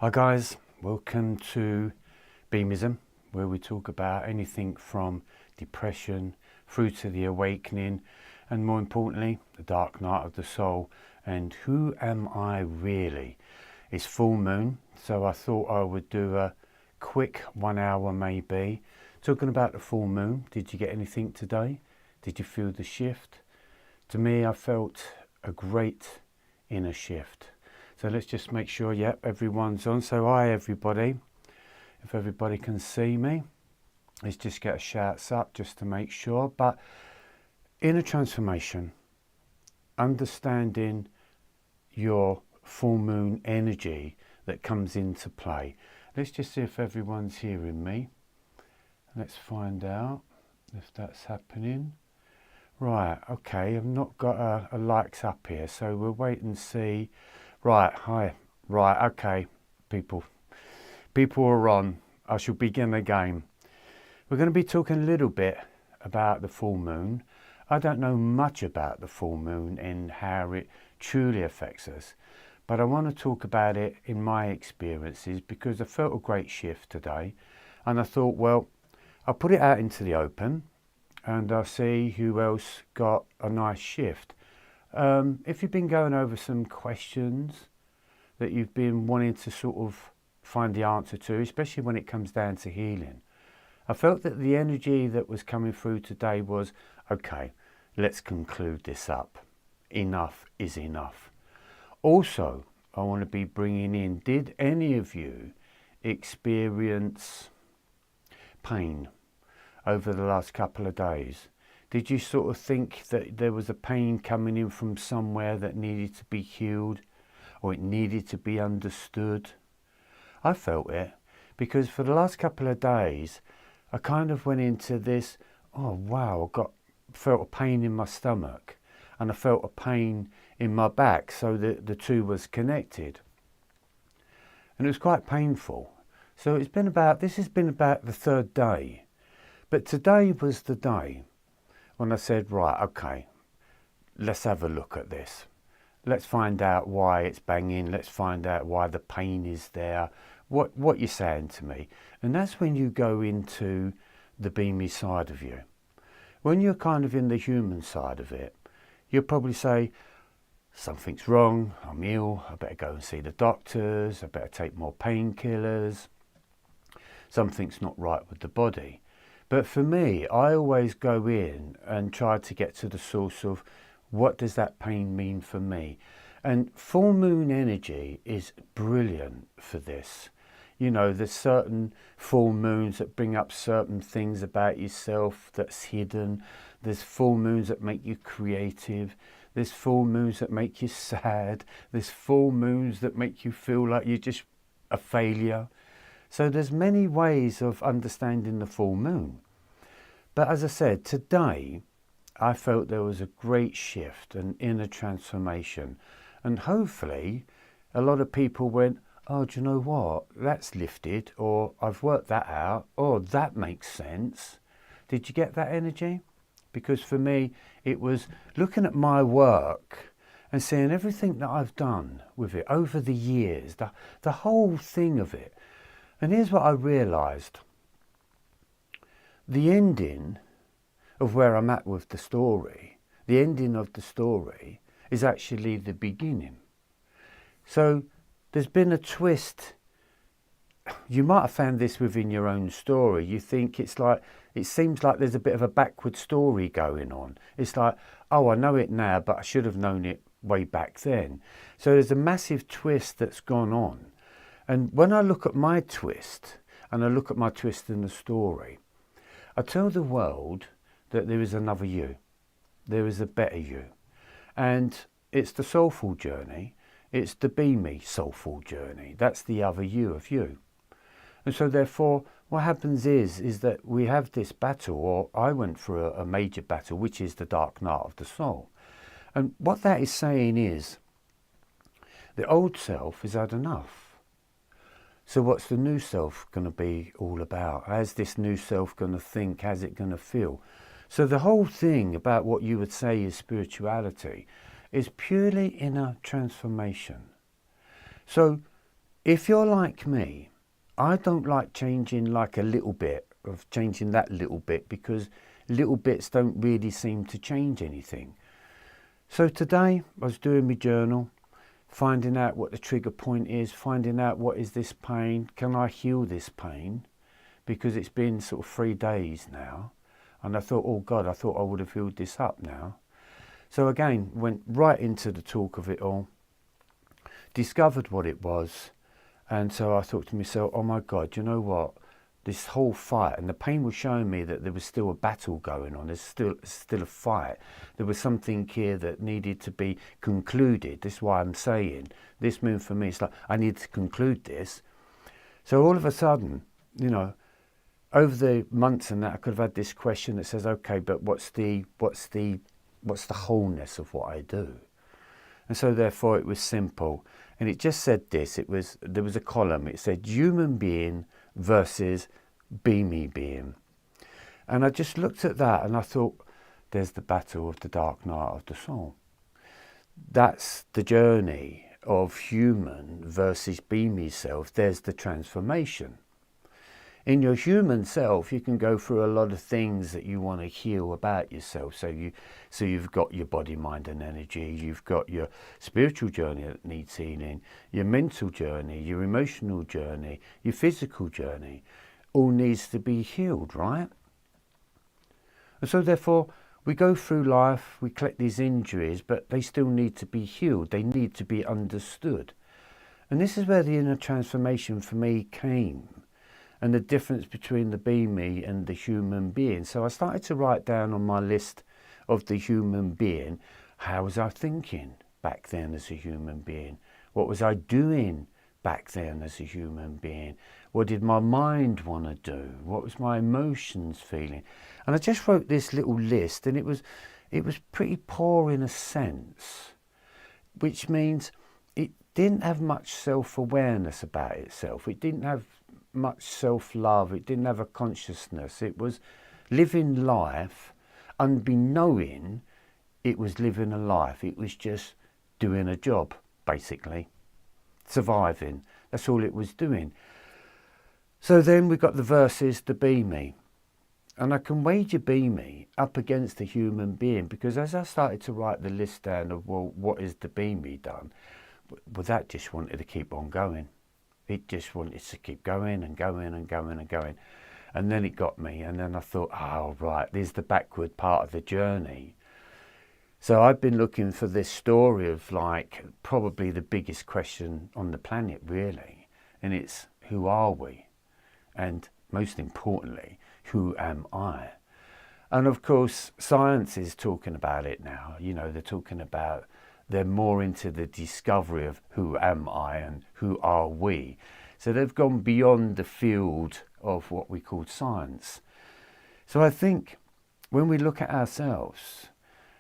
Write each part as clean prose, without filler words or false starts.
Hi guys, welcome to Bemeism, where we talk about anything from depression through to the awakening, and more importantly, the dark night of the soul. And who am I really? It's full moon, so I thought I would do a quick 1 hour maybe, talking about the full moon. Did you get anything today? Did you feel the shift? To me, I felt a great inner shift. So let's just make sure, yep, everyone's on. So hi everybody, if everybody can see me, let's just get a shouts up just to make sure. But inner transformation, understanding your full moon energy that comes into play. Let's just see if everyone's hearing me. Let's find out if that's happening. Right, okay, I've not got a likes up here, so we'll wait and see. Right, hi. Right, okay, people are on. I shall begin again. We're going to be talking a little bit about the full moon. I don't know much about the full moon and how it truly affects us, but I want to talk about it in my experiences because I felt a great shift today, and I thought, well, I'll put it out into the open and I'll see who else got a nice shift. If you've been going over some questions that you've been wanting to sort of find the answer to, especially when it comes down to healing, I felt that the energy that was coming through today was, okay, let's conclude this up. Enough is enough. Also, I want to be bringing in, did any of you experience pain over the last couple of days? Did you sort of think that there was a pain coming in from somewhere that needed to be healed, or it needed to be understood? I felt it, because for the last couple of days I kind of went into this, oh wow, felt a pain in my stomach and I felt a pain in my back, so the two was connected, and it was quite painful. So this has been about the third day, but today was the day when I said, right, okay, let's have a look at this. Let's find out why it's banging. Let's find out why the pain is there. What you're saying to me. And that's when you go into the beamy side of you. When you're kind of in the human side of it, you'll probably say, something's wrong, I'm ill, I better go and see the doctors, I better take more painkillers. Something's not right with the body. But for me, I always go in and try to get to the source of what does that pain mean for me. And full moon energy is brilliant for this. You know, there's certain full moons that bring up certain things about yourself that's hidden. There's full moons that make you creative. There's full moons that make you sad. There's full moons that make you feel like you're just a failure. So there's many ways of understanding the full moon. But as I said, today I felt there was a great shift, an inner transformation. And hopefully a lot of people went, oh, do you know what? That's lifted, or I've worked that out, or that makes sense. Did you get that energy? Because for me, it was looking at my work and seeing everything that I've done with it over the years, the whole thing of it. And here's what I realised. The ending of where I'm at with the story, the ending of the story is actually the beginning. So there's been a twist. You might have found this within your own story. You think it seems like there's a bit of a backward story going on. It's like, oh, I know it now, but I should have known it way back then. So there's a massive twist that's gone on. And when I look at my twist, and I look at my twist in the story, I tell the world that there is another you. There is a better you. And it's the soulful journey. It's the beamy soulful journey. That's the other you of you. And so therefore, what happens is that we have this battle, or I went through a major battle, which is the dark night of the soul. And what that is saying is, the old self has had enough. So what's the new self going to be all about? How's this new self going to think? How's it going to feel? So the whole thing about what you would say is spirituality is purely inner transformation. So if you're like me, I don't like changing like a little bit, of changing that little bit, because little bits don't really seem to change anything. So today I was doing my journal, finding out what the trigger point is, finding out what is this pain, can I heal this pain, because it's been sort of 3 days now, and I thought, oh God, I thought I would have healed this up now. So again, went right into the talk of it all, discovered what it was, and so I thought to myself, oh my God, you know what? This whole fight, and the pain was showing me that there was still a battle going on. There's still a fight. There was something here that needed to be concluded. This is why I'm saying this moon for me, it's like I need to conclude this. So all of a sudden, you know, over the months and that, I could have had this question that says, okay, but what's the wholeness of what I do? And so therefore it was simple. And it just said this, there was a column, it said human being versus be me being. And I just looked at that and I thought, there's the battle of the dark night of the soul. That's the journey of human versus be me self. There's the transformation. In your human self, you can go through a lot of things that you want to heal about yourself. So you've got your body, mind and energy. You've got your spiritual journey that needs healing, your mental journey, your emotional journey, your physical journey. All needs to be healed, right? And so therefore, we go through life, we collect these injuries, but they still need to be healed. They need to be understood. And this is where the inner transformation for me came. And the difference between the be me and the human being. So I started to write down on my list of the human being, how was I thinking back then as a human being? What was I doing back then as a human being? What did my mind want to do? What was my emotions feeling? And I just wrote this little list, and it was pretty poor in a sense, which means it didn't have much self-awareness about itself. It didn't have much self-love. It didn't have a consciousness. It was living life unbeknowing it was living a life. It was just doing a job, basically, surviving. That's all it was doing. So then we got the verses, the be me, and I can wager be me up against a human being, because as I started to write the list down of, well, what is the be me done, well, that just wanted to keep on going. It just wanted to keep going and going and going and going. And then it got me. And then I thought, oh, right, there's the backward part of the journey. So I've been looking for this story of like probably the biggest question on the planet, really. And it's, who are we? And most importantly, who am I? And of course, science is talking about it now. You know, they're more into the discovery of who am I and who are we. So they've gone beyond the field of what we call science. So I think when we look at ourselves,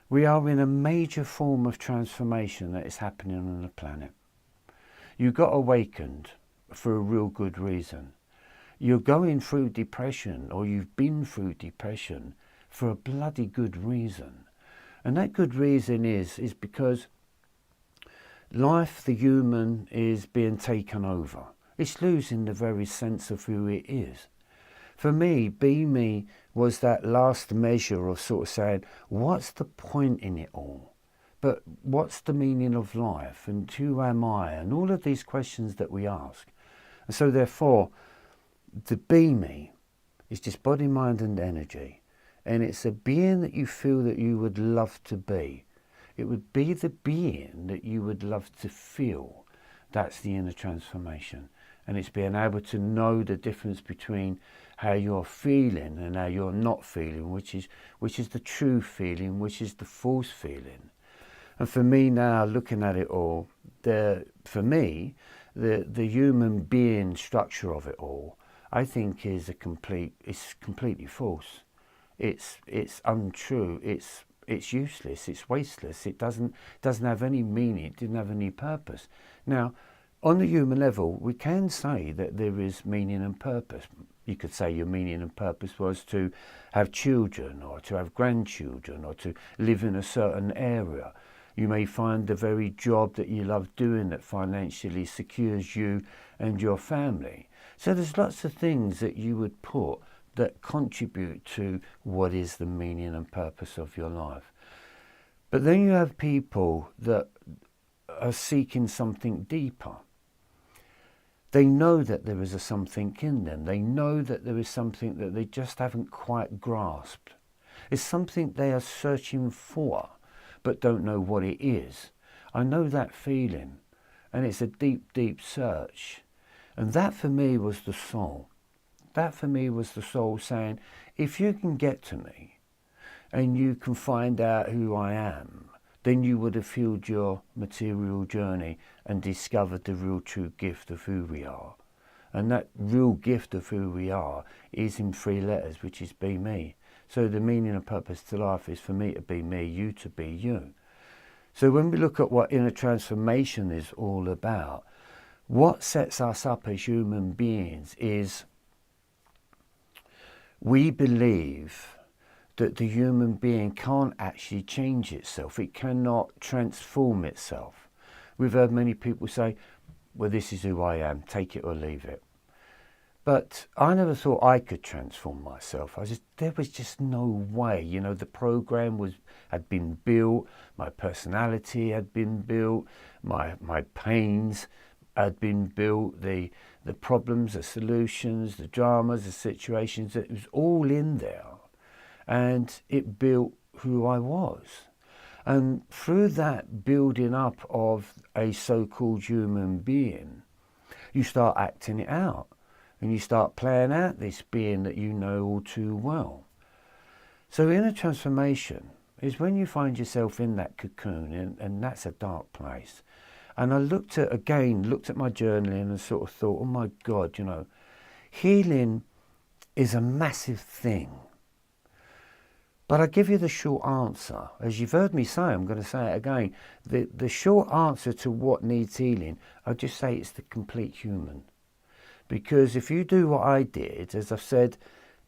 we are in a major form of transformation that is happening on the planet. You got awakened for a real good reason. You're going through depression, or you've been through depression for a bloody good reason. And that good reason is because life, the human, is being taken over. It's losing the very sense of who it is. For me, be me was that last measure of sort of saying, what's the point in it all? But what's the meaning of life? And who am I? And all of these questions that we ask. And so therefore, the be me is just body, mind and energy. And it's a being that you feel that you would love to be. It would be the being that you would love to feel. That's the inner transformation. And it's being able to know the difference between how you're feeling and how you're not feeling, which is the true feeling, which is the false feeling. And for me now, looking at it all, the human being structure of it all, I think is it's completely false. It's untrue. It's useless. It's wasteless. It doesn't have any meaning. It didn't have any purpose. Now, on the human level, we can say that there is meaning and purpose. You could say your meaning and purpose was to have children, or to have grandchildren, or to live in a certain area. You may find the very job that you love doing that financially secures you and your family. So there's lots of things that you would put that contribute to what is the meaning and purpose of your life. But then you have people that are seeking something deeper. They know that there is a something in them. They know that there is something that they just haven't quite grasped. It's something they are searching for, but don't know what it is. I know that feeling, and it's a deep, deep search. And that for me was the soul. That for me was the soul saying, if you can get to me and you can find out who I am, then you would have healed your material journey and discovered the real true gift of who we are. And that real gift of who we are is in 3 letters, which is be me. So the meaning and purpose to life is for me to be me, you to be you. So when we look at what inner transformation is all about, what sets us up as human beings is we believe that the human being can't actually change itself. It cannot transform itself. We've heard many people say, well, this is who I am, take it or leave it. But I never thought I could transform myself. There was just no way. You know, the program had been built, my personality had been built, my pains had been built, the problems, the solutions, the dramas, the situations, it was all in there. And it built who I was. And through that building up of a so-called human being, you start acting it out. And you start playing out this being that you know all too well. So inner transformation is when you find yourself in that cocoon, and that's a dark place. And I looked at my journaling and sort of thought, oh my God, you know, healing is a massive thing. But I give you the short answer. As you've heard me say, I'm going to say it again. The short answer to what needs healing, I just say it's the complete human. Because if you do what I did, as I've said,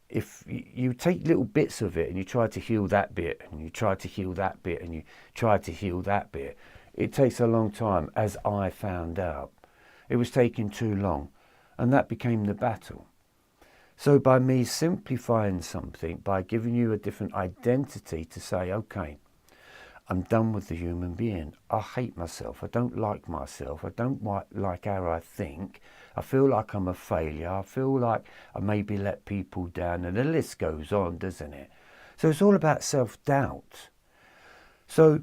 if you take little bits of it and you try to heal that bit, and you try to heal that bit, and you try to heal that bit, it takes a long time, as I found out. It was taking too long, and that became the battle. So by me simplifying something, by giving you a different identity to say, okay, I'm done with the human being. I hate myself. I don't like myself. I don't like how I think. I feel like I'm a failure. I feel like I maybe let people down. And the list goes on, doesn't it? So it's all about self-doubt. So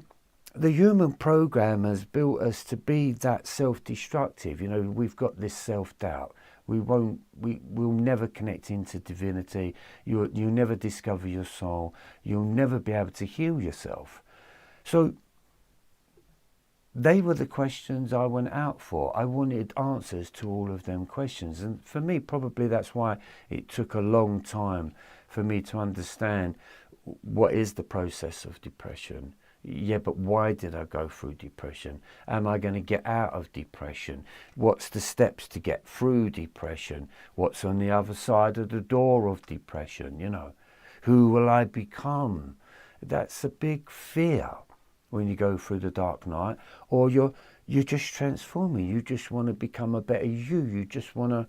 the human program has built us to be that self-destructive. You know, we've got this self-doubt. We'll never connect into divinity. You'll never discover your soul. You'll never be able to heal yourself. So they were the questions I went out for. I wanted answers to all of them questions. And for me, probably that's why it took a long time for me to understand what is the process of depression. Yeah, but why did I go through depression? Am I going to get out of depression? What's the steps to get through depression? What's on the other side of the door of depression? You know, who will I become? That's a big fear when you go through the dark night, or you're just transforming. You just want to become a better you. You just want to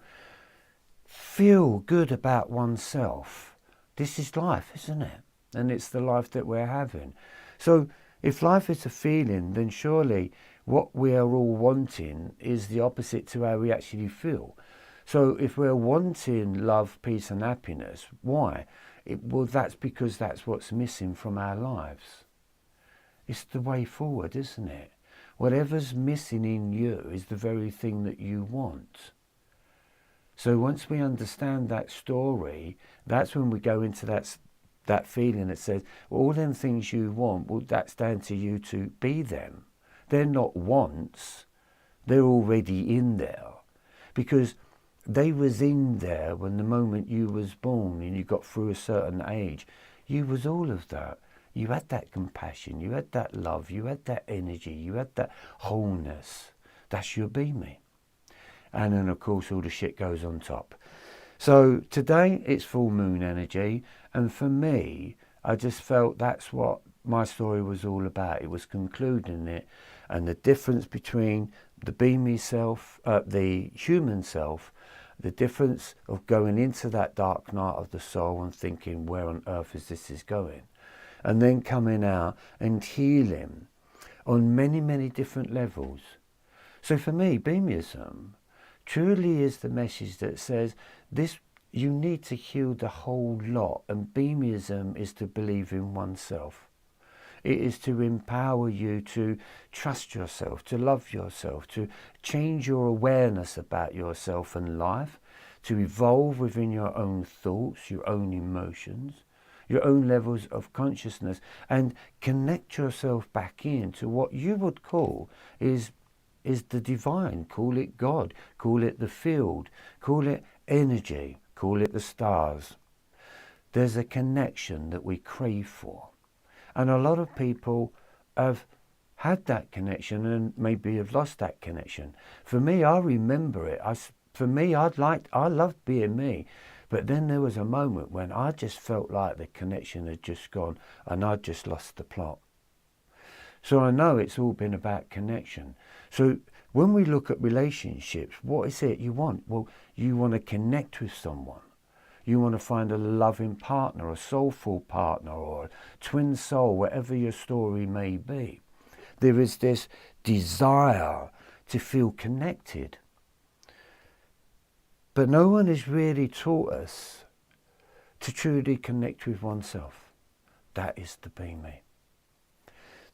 feel good about oneself. This is life, isn't it? And it's the life that we're having. So if life is a feeling, then surely what we are all wanting is the opposite to how we actually feel. So if we're wanting love, peace and happiness, why? Well, that's because that's what's missing from our lives. It's the way forward, isn't it? Whatever's missing in you is the very thing that you want. So once we understand that story, that's when we go into that feeling that says, well, all them things you want, well, that's down to you to be them. They're not wants, they're already in there. Because they was in there when the moment you was born and you got through a certain age. You was all of that. You had that compassion, you had that love, you had that energy, you had that wholeness. That's your be me. And then, of course, all the shit goes on top. So today, it's full moon energy. And for me, I just felt that's what my story was all about. It was concluding it, and the difference between the Beamy self, the human self, the difference of going into that dark night of the soul and thinking, where on earth is this going? And then coming out and healing on many, many different levels. So for me, Bemeism truly is the message that says this: you need to heal the whole lot, and Bemeism is to believe in oneself. It is to empower you to trust yourself, to love yourself, to change your awareness about yourself and life, to evolve within your own thoughts, your own emotions, your own levels of consciousness, and connect yourself back into what you would call is the divine. Call it God, call it the field, call it energy, call it the stars. There's a connection that we crave for. And a lot of people have had that connection and maybe have lost that connection. For me, I remember it. I loved being me. But then there was a moment when I just felt like the connection had just gone and I'd just lost the plot. So I know it's all been about connection. So when we look at relationships, what is it you want? Well, you want to connect with someone. You want to find a loving partner, a soulful partner, or a twin soul, whatever your story may be. There is this desire to feel connected. But no one has really taught us to truly connect with oneself. That is the Be Me.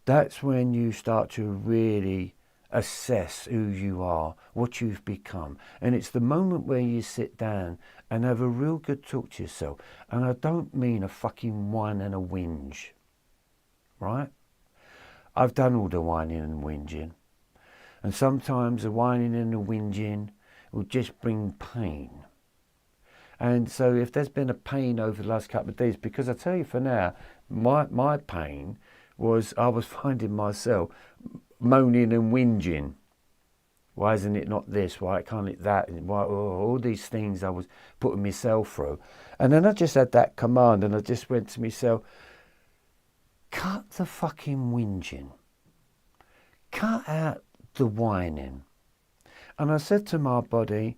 That's when you start to really assess who you are, what you've become. And it's the moment where you sit down and have a real good talk to yourself. And I don't mean a fucking whine and a whinge, right? I've done all the whining and whinging. And sometimes the whining and the whinging will just bring pain. And so if there's been a pain over the last couple of days, because I tell you for now, my pain was I was finding myself moaning and whinging. Why isn't it not this? Why can't it that? Why all these things I was putting myself through. And then I just had that command and I just went to myself, cut the fucking whinging. Cut out the whining. And I said to my body,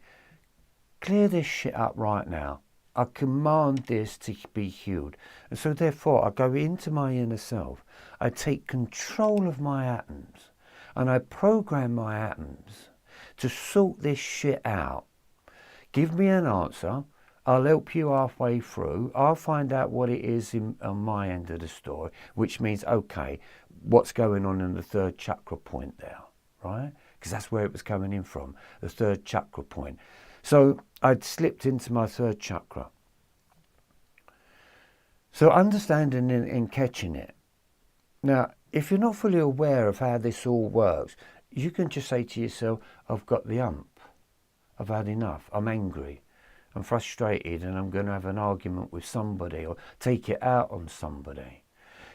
clear this shit up right now. I command this to be healed. And so therefore I go into my inner self. I take control of my atoms and I program my atoms to sort this shit out. Give me an answer. I'll help you halfway through. I'll find out what it is on my end of the story, which means, okay, what's going on in the third chakra point there, right? Because that's where it was coming in from, the third chakra point. So I'd slipped into my third chakra. So understanding and catching it. Now, if you're not fully aware of how this all works, you can just say to yourself, I've got the hump. I've had enough. I'm angry. I'm frustrated and I'm going to have an argument with somebody or take it out on somebody.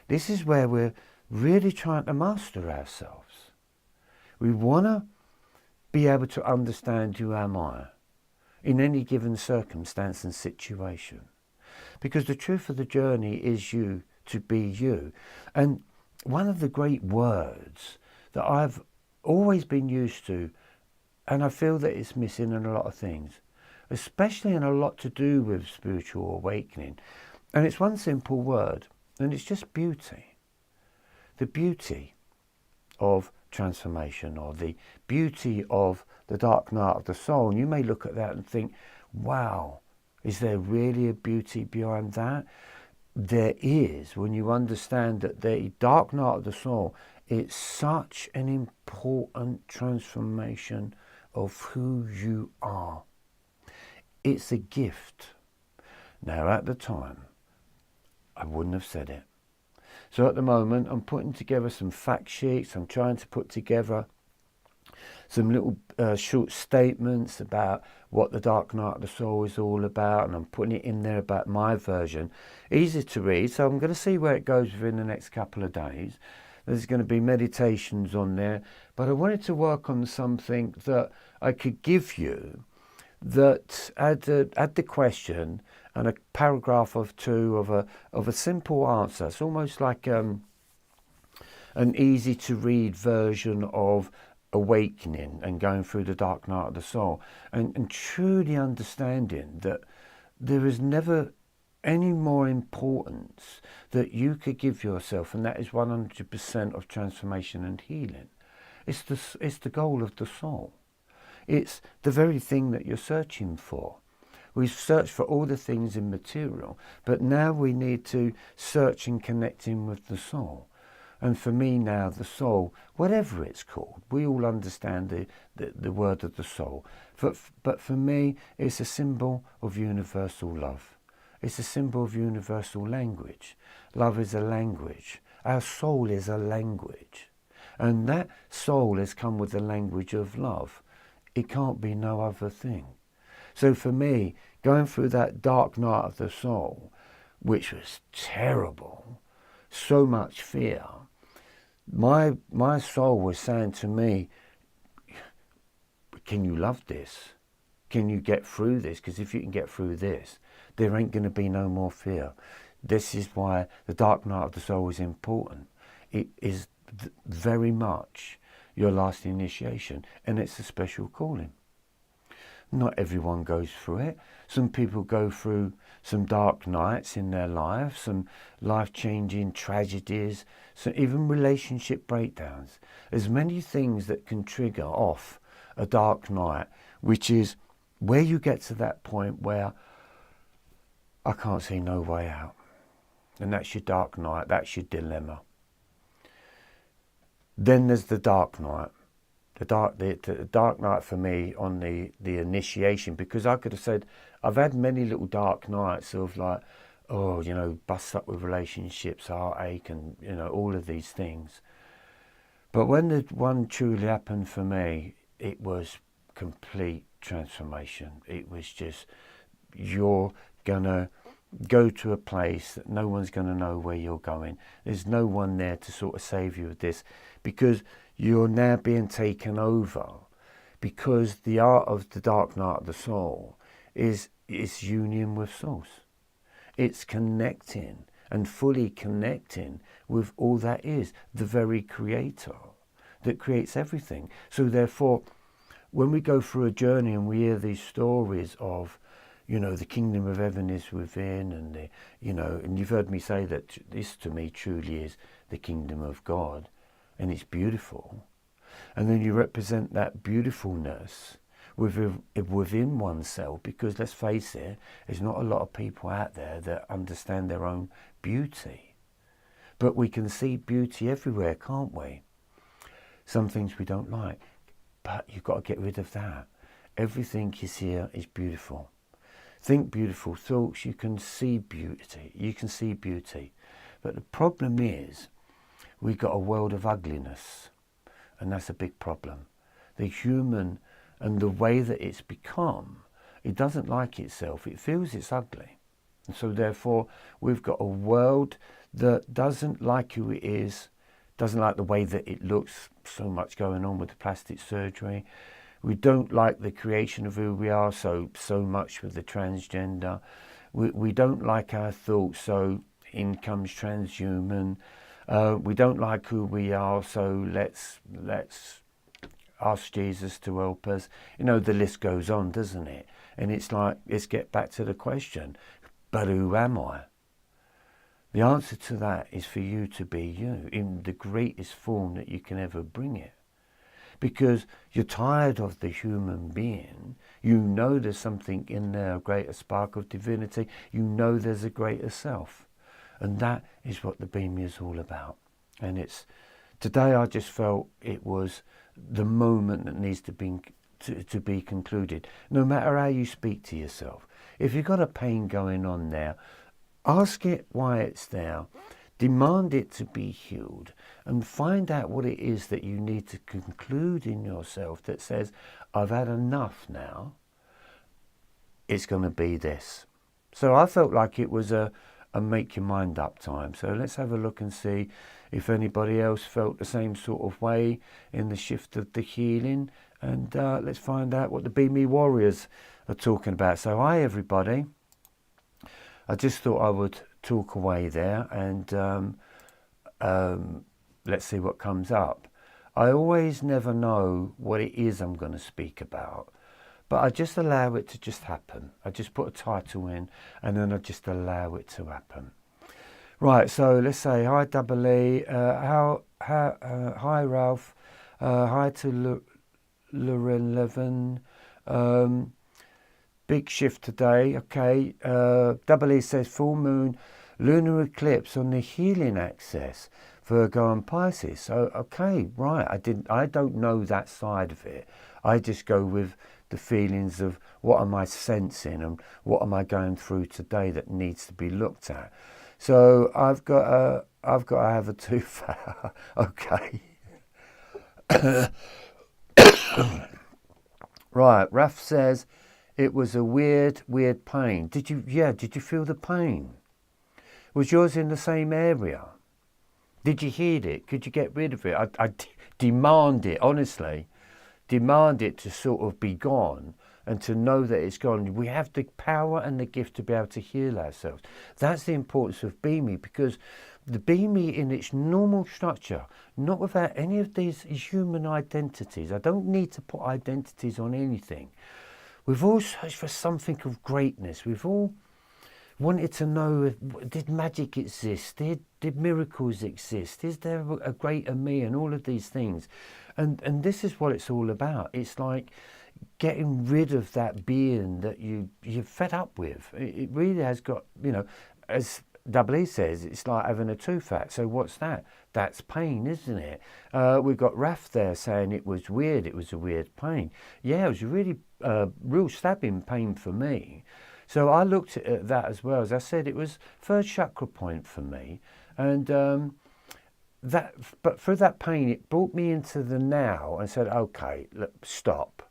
This is where we're really trying to master ourselves. We want to be able to understand who am I in any given circumstance and situation. Because the truth of the journey is you to be you. And one of the great words that I've always been used to, and I feel that it's missing in a lot of things, especially in a lot to do with spiritual awakening. And it's one simple word, and it's just beauty. The beauty of transformation, or the beauty of the dark night of the soul. And you may look at that and think, wow, is there really a beauty behind that? There is, when you understand that the dark night of the soul, it's such an important transformation of who you are. It's a gift. Now, at the time, I wouldn't have said it. So at the moment, I'm putting together some fact sheets. I'm trying to put together some little short statements about what the dark night of the soul is all about, and I'm putting it in there about my version. Easy to read, so I'm going to see where it goes within the next couple of days. There's going to be meditations on there, but I wanted to work on something that I could give you that had the question and a paragraph or two of a simple answer. It's almost like an easy to read version of awakening and going through the dark night of the soul, and truly understanding that there is never any more importance that you could give yourself, and that is 100% of transformation and healing. It's the goal of the soul. It's the very thing that you're searching for. We've searched for all the things in material, but now we need to search and connect in with the soul. And for me now, the soul, whatever it's called, we all understand the word of the soul. But for me, it's a symbol of universal love. It's a symbol of universal language. Love is a language. Our soul is a language. And that soul has come with the language of love. It can't be no other thing. So for me, going through that dark night of the soul, which was terrible, so much fear, my soul was saying to me, can you love this? Can you get through this? Because if you can get through this, there ain't going to be no more fear. This is why the dark night of the soul is important. It is very much your last initiation, and it's a special calling. Not everyone goes through it. Some people go through some dark nights in their life, some life-changing tragedies, so even relationship breakdowns. There's many things that can trigger off a dark night, which is where you get to that point where I can't see no way out. And that's your dark night, that's your dilemma. Then there's the dark night. The dark night for me on the initiation, because I could have said, I've had many little dark nights of like, oh, you know, bust up with relationships, heartache, and, you know, all of these things. But when the one truly happened for me, it was complete transformation. It was just, you're gonna go to a place that no one's going to know where you're going. There's no one there to sort of save you with this, because you're now being taken over, because the art of the dark night of the soul is union with source. It's connecting and fully connecting with all that is, the very creator that creates everything. So therefore, when we go through a journey and we hear these stories of, you know, the kingdom of heaven is within, and the, you know, and you've heard me say that this to me truly is the kingdom of God, and it's beautiful. And then you represent that beautifulness within oneself, because let's face it, there's not a lot of people out there that understand their own beauty. But we can see beauty everywhere, can't we? Some things we don't like, but you've got to get rid of that. Everything is here is beautiful. Think beautiful thoughts, you can see beauty. You can see beauty. But the problem is, we've got a world of ugliness. And that's a big problem. The human and the way that it's become, it doesn't like itself. It feels it's ugly. And so therefore, we've got a world that doesn't like who it is, doesn't like the way that it looks, so much going on with the plastic surgery. We don't like the creation of who we are, so much with the transgender. We don't like our thoughts, so in comes transhuman. We don't like who we are, so let's ask Jesus to help us. You know, the list goes on, doesn't it? And it's like, let's get back to the question, but who am I? The answer to that is for you to be you in the greatest form that you can ever bring it. Because you're tired of the human being. You know there's something in there, a greater spark of divinity. You know there's a greater self. And that is what the Beam is all about. And it's, today I just felt it was the moment that needs to be concluded. No matter how you speak to yourself. If you've got a pain going on there, ask it why it's there. Demand it to be healed, and find out what it is that you need to conclude in yourself that says, I've had enough now. It's going to be this. So I felt like it was a make your mind up time. So let's have a look and see if anybody else felt the same sort of way in the shift of the healing. And let's find out what the Be Me Warriors are talking about. So hi everybody. I just thought I would talk away there and let's see what comes up. I always never know what it is I'm going to speak about, but I just allow it to just happen. I just put a title in and then I just allow it to happen. Right, so let's say hi Double E, hi Ralph, hi to Lauren Levin, big shift today, okay. Double E says full moon, lunar eclipse on the healing axis, Virgo and Pisces. So okay, right, I don't know that side of it. I just go with the feelings of what am I sensing and what am I going through today that needs to be looked at. So I've got to have a tooth. Okay. Right, Raf says it was a weird pain. Did you feel the pain? Was yours in the same area? Did you heal it? Could you get rid of it? I demand it, honestly. Demand it to sort of be gone and to know that it's gone. We have the power and the gift to be able to heal ourselves. That's the importance of Beme, because the Beme in its normal structure, not without any of these human identities. I don't need to put identities on anything. We've all searched for something of greatness. We've all wanted to know, did magic exist? Did miracles exist? Is there a greater me? And all of these things. And this is what it's all about. It's like getting rid of that being that you're fed up with. It really has got, as Double E says, it's like having a tooth out. So what's that? That's pain, isn't it? We've got Raf there saying it was weird. It was a weird pain. Yeah, it was a really real stabbing pain for me. So I looked at that as well. As I said, it was third chakra point for me. And but through that pain, it brought me into the now and said, okay, look, stop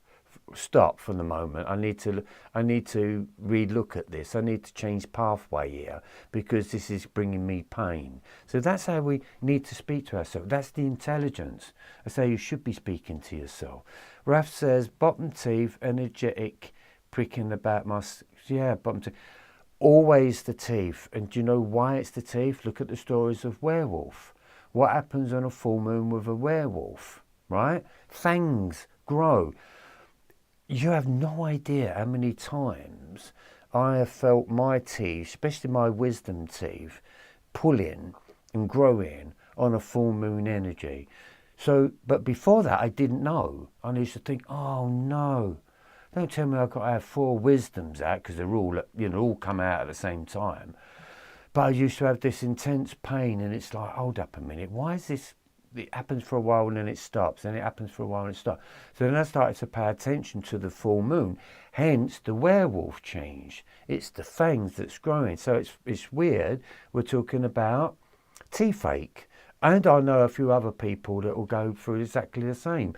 for the moment. I need to relook at this. I need to change pathway here because this is bringing me pain. So that's how we need to speak to ourselves. That's the intelligence. That's how you should be speaking to yourself. Raf says, bottom teeth, energetic, pricking about my, bottom teeth. Always the teeth. And do you know why it's the teeth? Look at the stories of werewolf. What happens on a full moon with a werewolf, right? Fangs grow. You have no idea how many times I have felt my teeth, especially my wisdom teeth, pulling and growing on a full moon energy. So, but before that, I didn't know. I used to think, oh no, don't tell me I've got to have 4 wisdoms out because they're all, all come out at the same time. But I used to have this intense pain, and it's like, hold up a minute, why is this? It happens for a while and then it stops, then it happens for a while and it stops. So then I started to pay attention to the full moon. Hence the werewolf change. It's the fangs that's growing. So it's weird. We're talking about teeth ache. And I know a few other people that will go through exactly the same.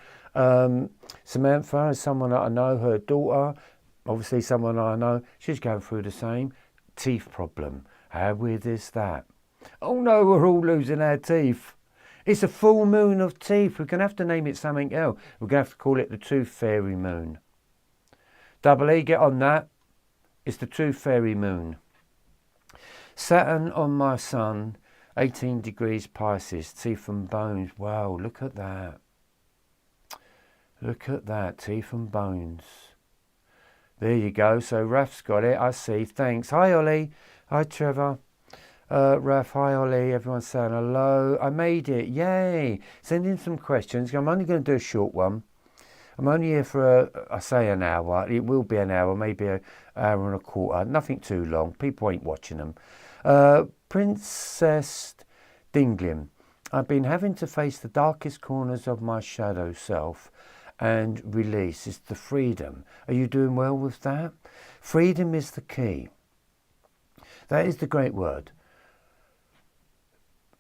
Samantha is someone that I know, her daughter, obviously someone I know, she's going through the same teeth problem. How weird is that? Oh no, we're all losing our teeth. It's a full moon of teeth. We're going to have to name it something else. We're going to have to call it the Tooth Fairy Moon. Double E, get on that. It's the Tooth Fairy Moon. Saturn on my sun, 18 degrees Pisces, teeth and bones. Wow, look at that. Look at that, teeth and bones. There you go. So Raf's got it. I see. Thanks. Hi, Ollie. Hi, Trevor. Raf, hi Ollie, everyone's saying hello. I made it, yay. Send in some questions. I'm only going to do a short one. I'm only here for, I say an hour. It will be an hour, maybe an hour and a quarter. Nothing too long. People ain't watching them. Princess Dinglim, I've been having to face the darkest corners of my shadow self and release. It's the freedom. Are you doing well with that? Freedom is the key. That is the great word.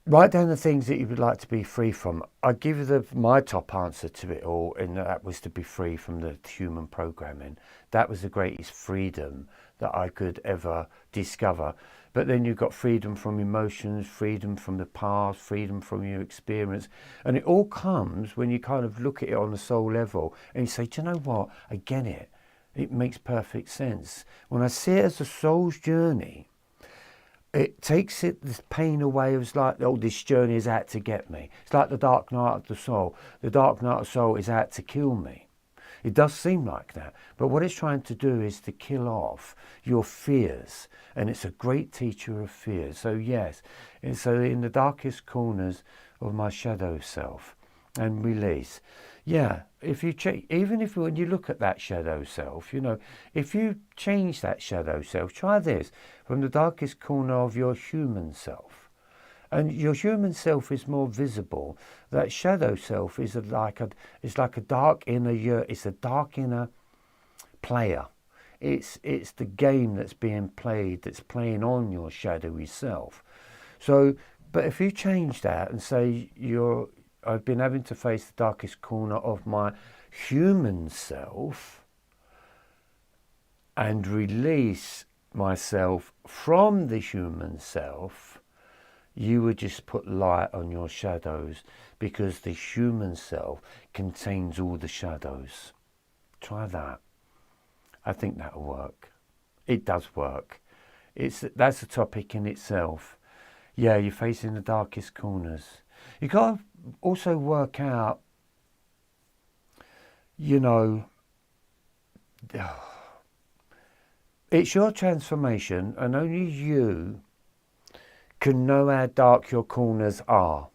Write down the things that you would like to be free from. I give you my top answer to it all, and that was to be free from the human programming. That was the greatest freedom that I could ever discover. But then you've got freedom from emotions, freedom from the past, freedom from your experience. And it all comes when you kind of look at it on the soul level and you say, do you know what? I get it. It makes perfect sense. When I see it as a soul's journey, it takes this pain away. It's like, oh, this journey is out to get me. It's like the dark night of the soul. The dark night of the soul is out to kill me. It does seem like that. But what it's trying to do is to kill off your fears. And it's a great teacher of fears. So yes, and so in the darkest corners of my shadow self and release. Yeah, if you even if when you look at that shadow self, you know, if you change that shadow self, try this, from the darkest corner of your human self. And your human self is more visible. That shadow self is like a dark inner, it's a dark inner player. It's the game that's being played, that's playing on your shadowy self. So, but if you change that and say I've been having to face the darkest corner of my human self and release myself from the human self, you would just put light on your shadows, because the human self contains all the shadows. Try that. I think that'll work. It does work. That's a topic in itself. Yeah, you're facing the darkest corners. You got to also work out, you know, it's your transformation, and only you can know how dark your corners are.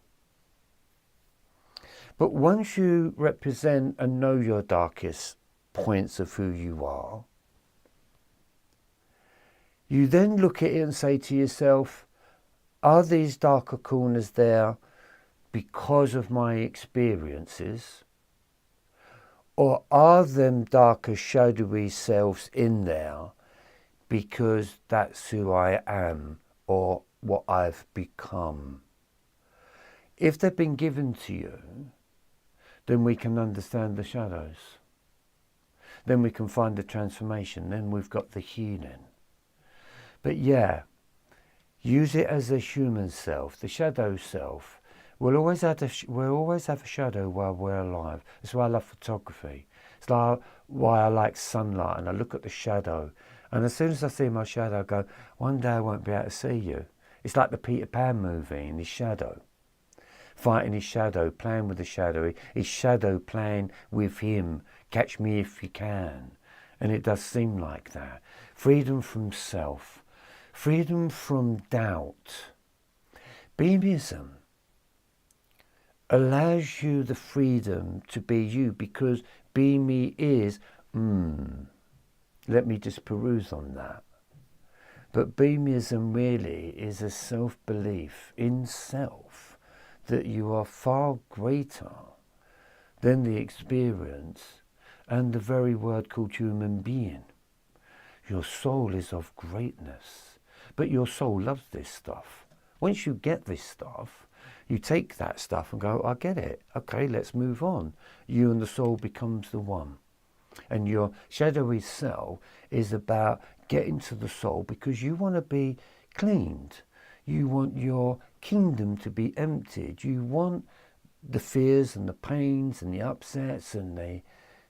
But once you represent and know your darkest points of who you are, you then look at it and say to yourself, are these darker corners there because of my experiences, or are them darker shadowy selves in there because that's who I am or what I've become? If they've been given to you, then we can understand the shadows. Then we can find the transformation. Then we've got the healing. But yeah, use it as a human self. The shadow self. We'll always have a shadow while we're alive. That's why I love photography. It's like why I like sunlight, and I look at the shadow. And as soon as I see my shadow, I go, one day I won't be able to see you. It's like the Peter Pan movie in his shadow. Fighting his shadow, playing with the shadow, his shadow playing with him. Catch me if you can. And it does seem like that. Freedom from self. Freedom from doubt. Bemeism allows you the freedom to be you, because be me is, let me just peruse on that. But Bemeism really is a self-belief in self that you are far greater than the experience and the very word called human being. Your soul is of greatness, but your soul loves this stuff. Once you get this stuff, you take that stuff and go, I get it. Okay, let's move on. You and the soul becomes the one. And your shadowy self is about getting to the soul, because you want to be cleaned. You want your kingdom to be emptied. You want the fears and the pains and the upsets and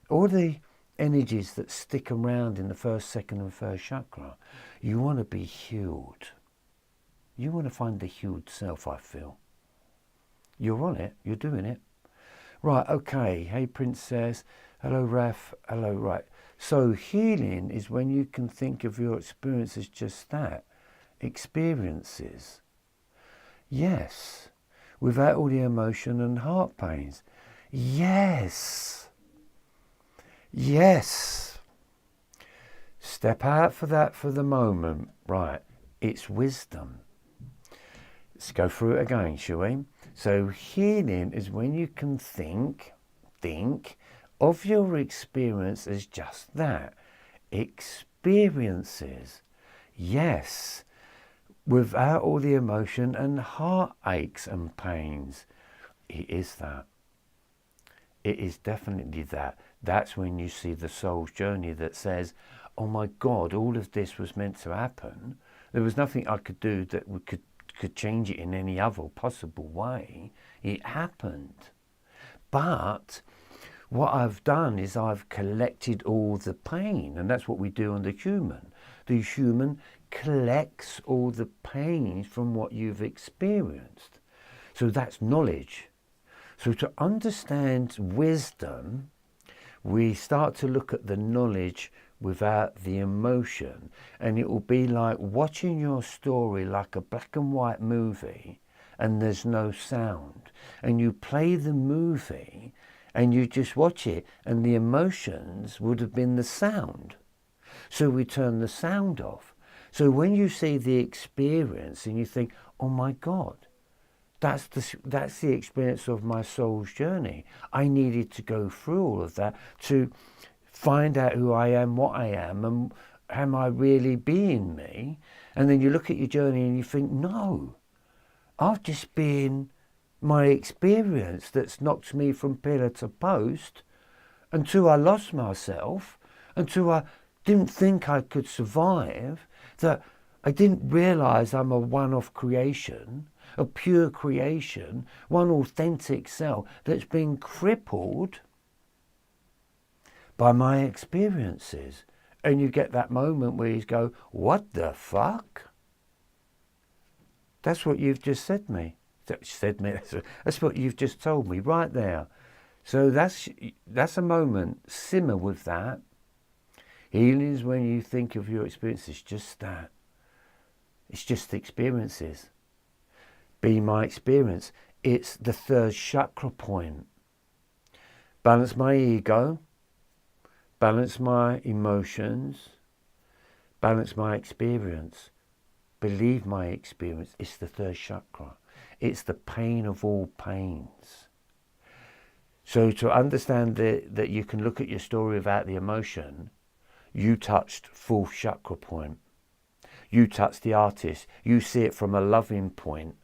all the energies that stick around in the first, second and first chakra. You want to be healed. You want to find the healed self, I feel. You're on it. You're doing it. Right, okay. Hey, Princess. Hello, Raf. Hello, right. So healing is when you can think of your experience as just that. Experiences. Yes. Without all the emotion and heart pains. Yes. Yes. Step out for that for the moment. Right. It's wisdom. Let's go through it again, shall we? So healing is when you can think of your experience as just that. Experiences. Yes. Without all the emotion and heartaches and pains. It is that. It is definitely that. That's when you see the soul's journey that says, oh my God, all of this was meant to happen. There was nothing I could do that could change it in any other possible way. It happened. But what I've done is I've collected all the pain, and that's what we do on the human. The human collects all the pains from what you've experienced. So that's knowledge. So to understand wisdom, we start to look at the knowledge without the emotion, and it will be like watching your story like a black and white movie and there's no sound, and you play the movie and you just watch it, and the emotions would have been the sound. So we turn the sound off. So when you see the experience and you think, oh my God, that's the experience of my soul's journey. I needed to go through all of that to find out who I am, what I am, and am I really being me? And then you look at your journey and you think, no, I've just been my experience that's knocked me from pillar to post until I lost myself, until I didn't think I could survive, that I didn't realise I'm a one-off creation, a pure creation, one authentic self that's been crippled by my experiences. And you get that moment where you go, what the fuck? That's what you've just said me. That's what you've just told me right there. So that's a moment. Simmer with that. Healing is when you think of your experiences, just that. It's just experiences. Be my experience. It's the third chakra point. Balance my ego. Balance my emotions. Balance my experience. Believe my experience. It's the third chakra. It's the pain of all pains. So to understand that you can look at your story without the emotion, you touched fourth chakra point. You touched the artist. You see it from a loving point,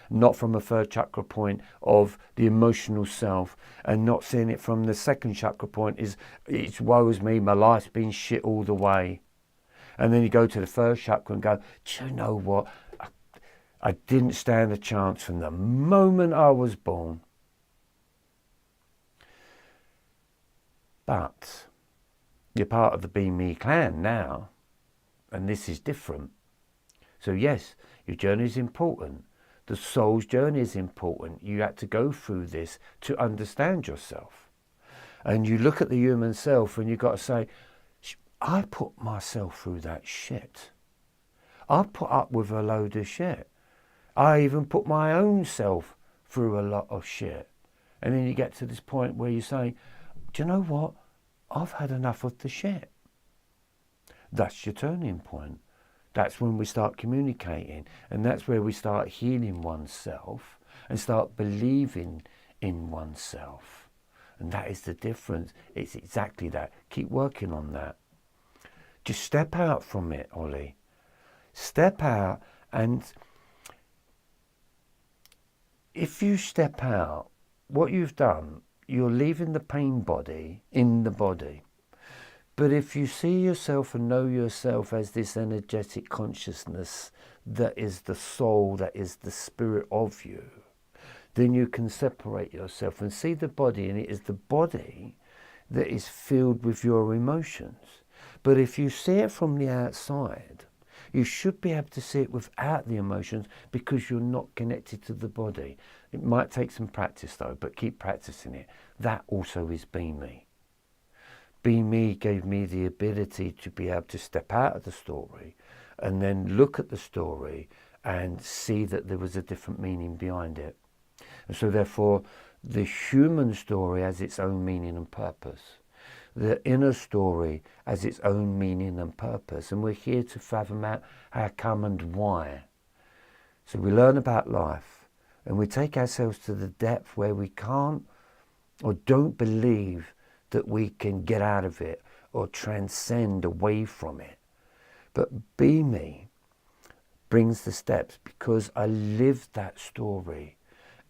not from a third chakra point of the emotional self, and not seeing it from the second chakra point is, it woes me, my life's been shit all the way. And then you go to the third chakra and go, do you know what? I didn't stand a chance from the moment I was born. But you're part of the Be Me clan now, and this is different. So yes, your journey is important. The soul's journey is important. You had to go through this to understand yourself. And you look at the human self and you've got to say, I put myself through that shit. I put up with a load of shit. I even put my own self through a lot of shit. And then you get to this point where you say, do you know what? I've had enough of the shit. That's your turning point. That's when we start communicating. And that's where we start healing oneself and start believing in oneself. And that is the difference. It's exactly that. Keep working on that. Just step out from it, Ollie. Step out, and if you step out, what you've done, you're leaving the pain body in the body. But if you see yourself and know yourself as this energetic consciousness that is the soul, that is the spirit of you, then you can separate yourself and see the body, and it is the body that is filled with your emotions. But if you see it from the outside, you should be able to see it without the emotions, because you're not connected to the body. It might take some practice though, but keep practicing it. That also is Be Me. Be Me gave me the ability to be able to step out of the story and then look at the story and see that there was a different meaning behind it. And so therefore, the human story has its own meaning and purpose. The inner story has its own meaning and purpose. And we're here to fathom out how come and why. So we learn about life and we take ourselves to the depth where we can't or don't believe that we can get out of it or transcend away from it. But Be Me brings the steps, because I lived that story.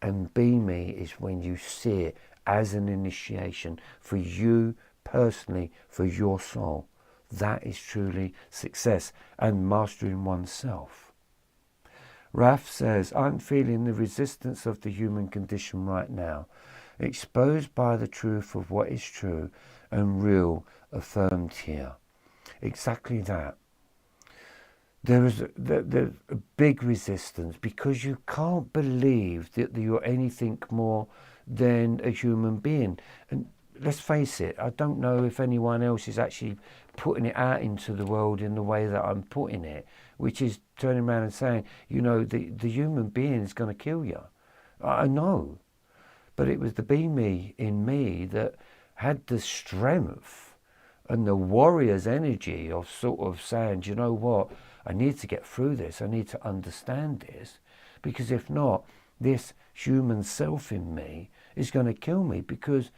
And Be Me is when you see it as an initiation for you personally, for your soul. That is truly success and mastering oneself. Raf says, I'm feeling the resistance of the human condition right now, exposed by the truth of what is true and real affirmed here. Exactly that. there is a big resistance because you can't believe that you're anything more than a human being. And let's face it, I don't know if anyone else is actually putting it out into the world in the way that I'm putting it, which is turning around and saying, you know, the human being is going to kill you. I know. But it was the be me in me that had the strength and the warrior's energy of sort of saying, do you know what, I need to get through this, I need to understand this, because if not, this human self in me is going to kill me, because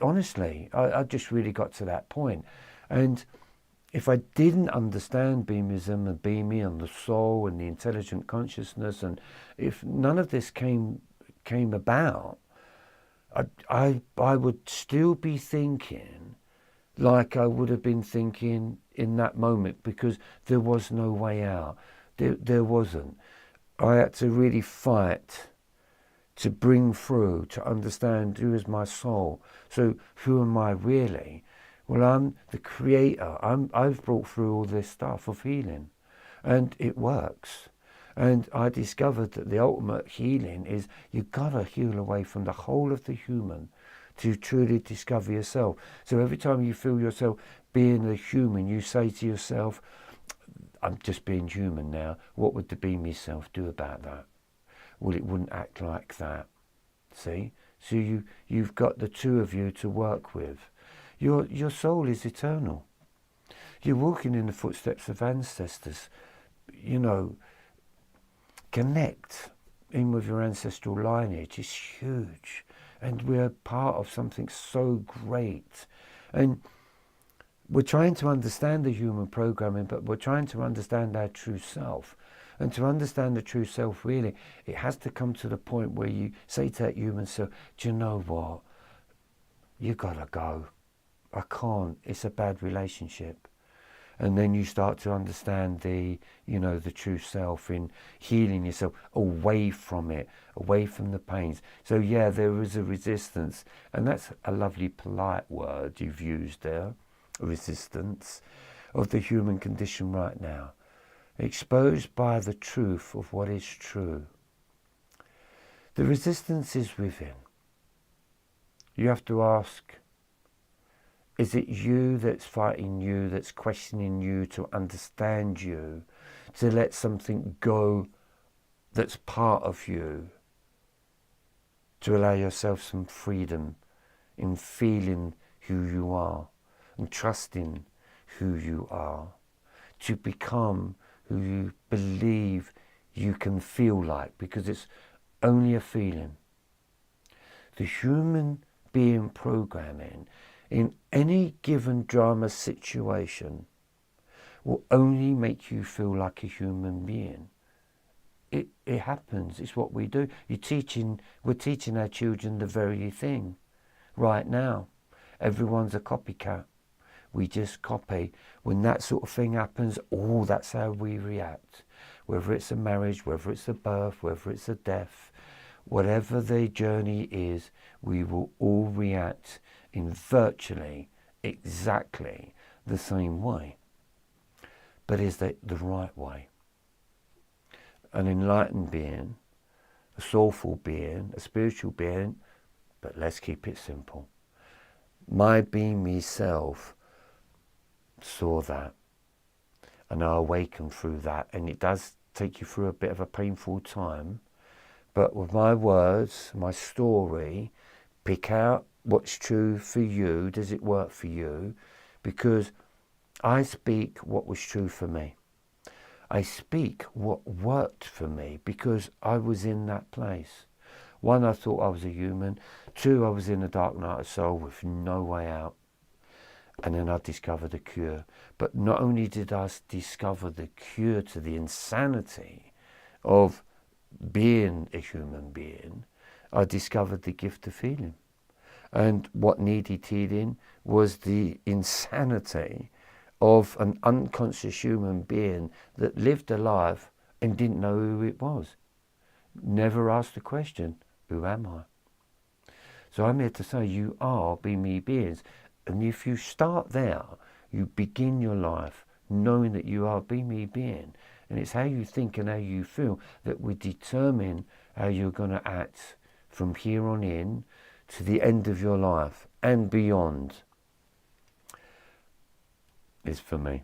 honestly, I just really got to that point. And if I didn't understand Bemeism and Be Me and the soul and the intelligent consciousness, and if none of this came about, I would still be thinking like I would have been thinking in that moment, because there was no way out. There wasn't. I had to really fight to bring through, to understand who is my soul. So who am I really? Well, I'm the creator. I've brought through all this stuff of healing, and it works. And I discovered that the ultimate healing is you've got to heal away from the whole of the human to truly discover yourself. So every time you feel yourself being a human, you say to yourself, I'm just being human now. What would the Be Me self do about that? Well, it wouldn't act like that. See? So you've got the two of you to work with. Your soul is eternal. You're walking in the footsteps of ancestors. You know, connect in with your ancestral lineage is huge. And we're part of something so great. And we're trying to understand the human programming, but we're trying to understand our true self. And to understand the true self, really, it has to come to the point where you say to that human self, do you know what? You gotta go. I can't. It's a bad relationship. And then you start to understand the true self in healing yourself away from it, away from the pains. So yeah, there is a resistance. And that's a lovely polite word you've used there, resistance, of the human condition right now. Exposed by the truth of what is true. The resistance is within. You have to ask, is it you that's fighting you, that's questioning you, to understand you, to let something go that's part of you, to allow yourself some freedom in feeling who you are and trusting who you are, to become who you believe you can feel like, because it's only a feeling. The human being programming in any given drama situation will only make you feel like a human being. It happens. It's what we do. We're teaching our children the very thing right now. Everyone's a copycat. We just copy. When that sort of thing happens, that's how we react. Whether it's a marriage, whether it's a birth, whether it's a death, whatever the journey is, we will all react in virtually exactly the same way. But is that the right way? An enlightened being, a soulful being, a spiritual being, but let's keep it simple. My Be Me self saw that, and I awakened through that, and it does take you through a bit of a painful time, but with my words, my story, pick out what's true for you. Does it work for you? Because I speak what was true for me. I speak what worked for me because I was in that place. One, I thought I was a human. Two, I was in a dark night of soul with no way out. And then I discovered a cure. But not only did I discover the cure to the insanity of being a human being, I discovered the gift of healing. And what needed healing was the insanity of an unconscious human being that lived a life and didn't know who it was. Never asked the question, who am I? So I'm here to say you are Be Me beings. And if you start there, you begin your life knowing that you are Be Me being. And it's how you think and how you feel that will determine how you're going to act from here on in to the end of your life and beyond. Is for me.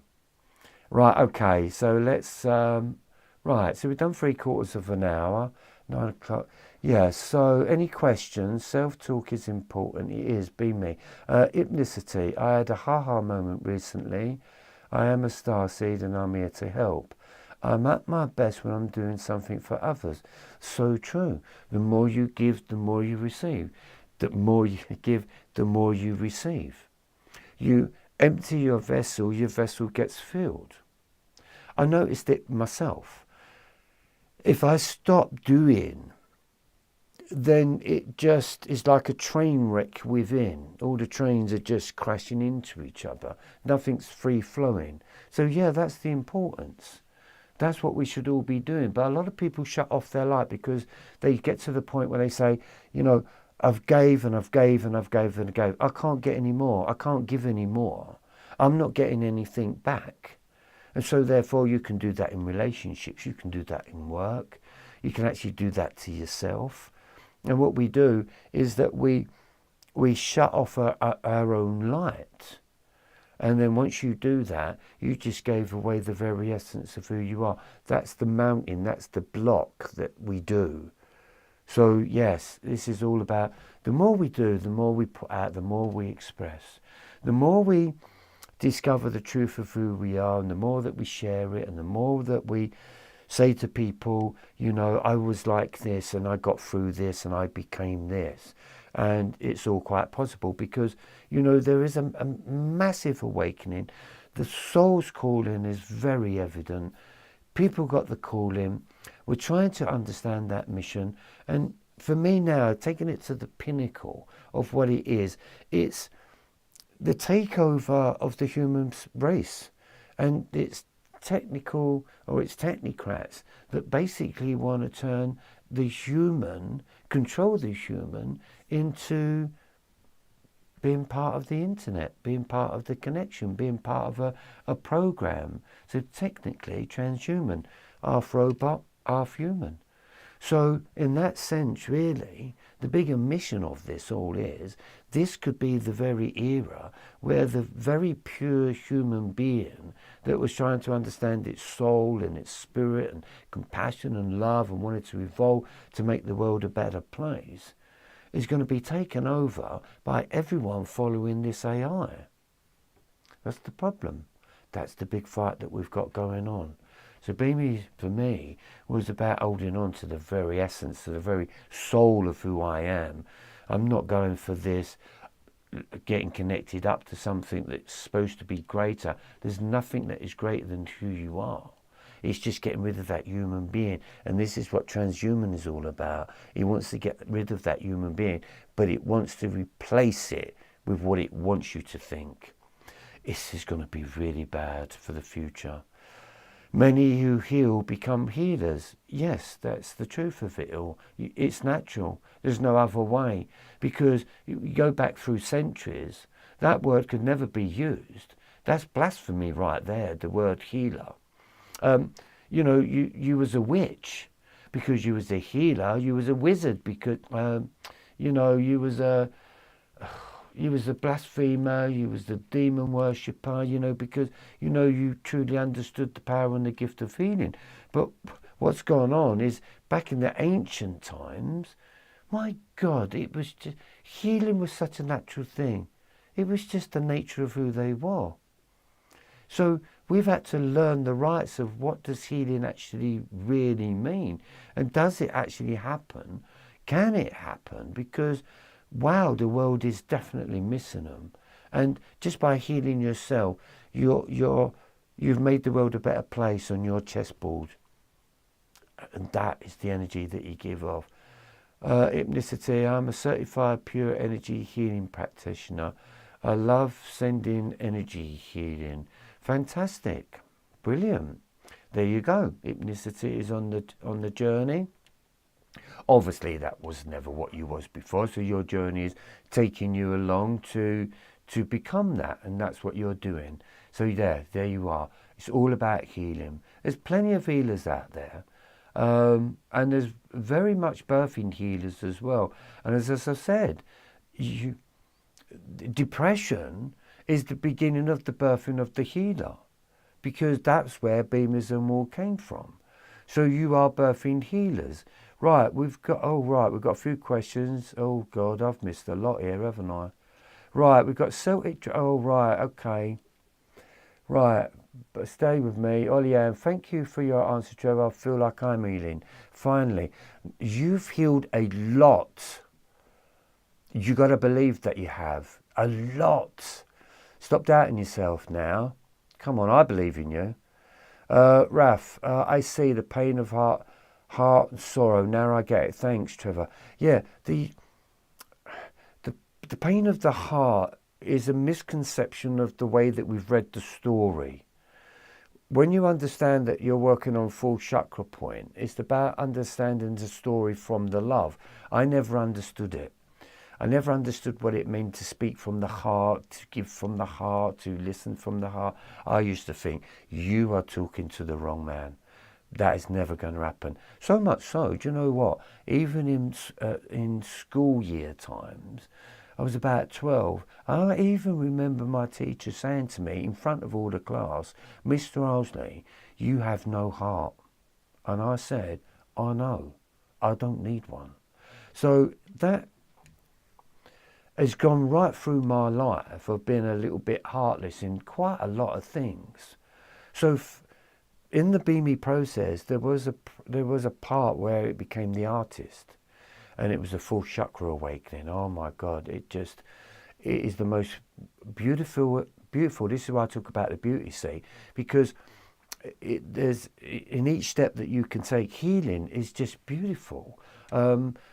Right, okay, so let's, right, so we've done 3/4 of an hour, 9 o'clock. Yeah, so any questions? Self-talk is important. It is, Be Me. Hypnicity. I had a ha-ha moment recently. I am a starseed and I'm here to help. I'm at my best when I'm doing something for others. So true. The more you give, the more you receive. The more you give, the more you receive. You empty your vessel gets filled. I noticed it myself. If I stop doing, then it just is like a train wreck within. All the trains are just crashing into each other. Nothing's free flowing. So yeah, that's the importance. That's what we should all be doing. But a lot of people shut off their light because they get to the point where they say, you know, I've gave and I've gave and I've gave and I gave. I can't get any more. I can't give any more. I'm not getting anything back. And so therefore you can do that in relationships. You can do that in work. You can actually do that to yourself. And what we do is that we shut off our own light. And then once you do that, you just gave away the very essence of who you are. That's the mountain, that's the block that we do. So yes, this is all about the more we do, the more we put out, the more we express. The more we discover the truth of who we are, and the more that we share it, and the more that we say to people, you know, I was like this and I got through this and I became this. And it's all quite possible because, you know, there is a massive awakening. The soul's calling is very evident. People got the calling. We're trying to understand that mission. And for me now, taking it to the pinnacle of what it is, it's the takeover of the human race. And it's technical, or it's technocrats that basically want to turn the human, control the human into being part of the internet, being part of the connection, being part of a program. So technically transhuman, half robot, half human. So in that sense, really, the bigger mission of this all is, this could be the very era where the very pure human being that was trying to understand its soul and its spirit and compassion and love and wanted to evolve to make the world a better place is going to be taken over by everyone following this AI. That's the problem. That's the big fight that we've got going on. So Be Me, for me, was about holding on to the very essence, to the very soul of who I am. I'm not going for this, getting connected up to something that's supposed to be greater. There's nothing that is greater than who you are. It's just getting rid of that human being. And this is what transhuman is all about. It wants to get rid of that human being, but it wants to replace it with what it wants you to think. This is going to be really bad for the future. Many who heal become healers. Yes, that's the truth of it all. It's natural. There's no other way. Because you go back through centuries, that word could never be used. That's blasphemy right there, the word healer. You know, you was a witch because you was a healer. You was a wizard because, you know, you was a blasphemer, you was the demon worshipper, you know, because, you know, you truly understood the power and the gift of healing. But what's gone on is back in the ancient times, my God, it was just, healing was such a natural thing. It was just the nature of who they were. So we've had to learn the rights of what does healing actually really mean? And does it actually happen? Can it happen? Because wow, the world is definitely missing them. And just by healing yourself, you've made the world a better place on your chessboard. And that is the energy that you give off. Hypnicity, I'm a certified pure energy healing practitioner. I love sending energy healing. Fantastic. Brilliant. There you go. Hypnicity is on the journey. Obviously, that was never what you was before, so your journey is taking you along to become that, and that's what you're doing. So there you are. It's all about healing. There's plenty of healers out there. And there's very much birthing healers as well. And as I said, depression is the beginning of the birthing of the healer, because that's where Bemeism all came from. So you are birthing healers. Right, we've got a few questions. Oh God, I've missed a lot here, haven't I? Right, we've got Celtic, oh right, okay. Right, but stay with me. Ollie, thank you for your answer, Trevor. I feel like I'm healing. Finally, you've healed a lot. You got to believe that you have. A lot. Stop doubting yourself now. Come on, I believe in you. Raf, I see the pain of heart and sorrow. Now I get it. Thanks, Trevor. Yeah, the pain of the heart is a misconception of the way that we've read the story. When you understand that you're working on full chakra point, it's about understanding the story from the love. I never understood it. I never understood what it meant to speak from the heart, to give from the heart, to listen from the heart. I used to think, you are talking to the wrong man. That is never going to happen. So much so, do you know what? Even in school year times, I was about 12. I even remember my teacher saying to me in front of all the class, Mr. Ilesley, you have no heart. And I said, I know, I don't need one. So that has gone right through my life of being a little bit heartless in quite a lot of things. So in the Beame process, there was a part where it became the artist. And it was a full chakra awakening. Oh my God, it is the most beautiful. This is why I talk about the beauty, see, because there's in each step that you can take, healing is just beautiful.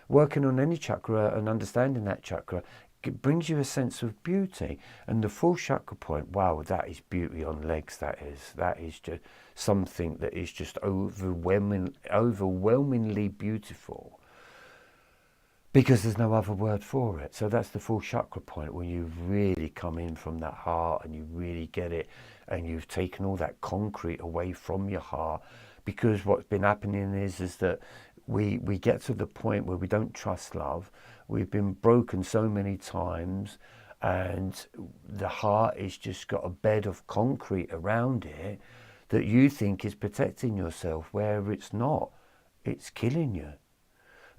Working on any chakra and understanding that chakra, it brings you a sense of beauty. And the full chakra point, wow, that is beauty on legs. That is just something that is just overwhelmingly beautiful. Because there's no other word for it. So that's the full chakra point, when you really come in from that heart and you really get it, and you've taken all that concrete away from your heart. Because what's been happening is that we get to the point where we don't trust love. We've been broken so many times, and the heart has just got a bed of concrete around it that you think is protecting yourself, where it's not. It's killing you.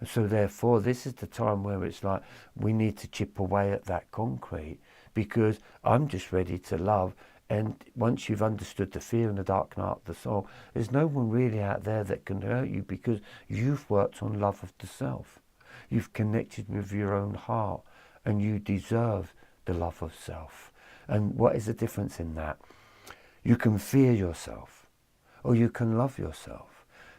So therefore, this is the time where it's like, we need to chip away at that concrete, because I'm just ready to love. And once you've understood the fear and the dark night of the soul, there's no one really out there that can hurt you, because you've worked on love of the self. You've connected with your own heart, and you deserve the love of self. And what is the difference in that? You can fear yourself, or you can love yourself.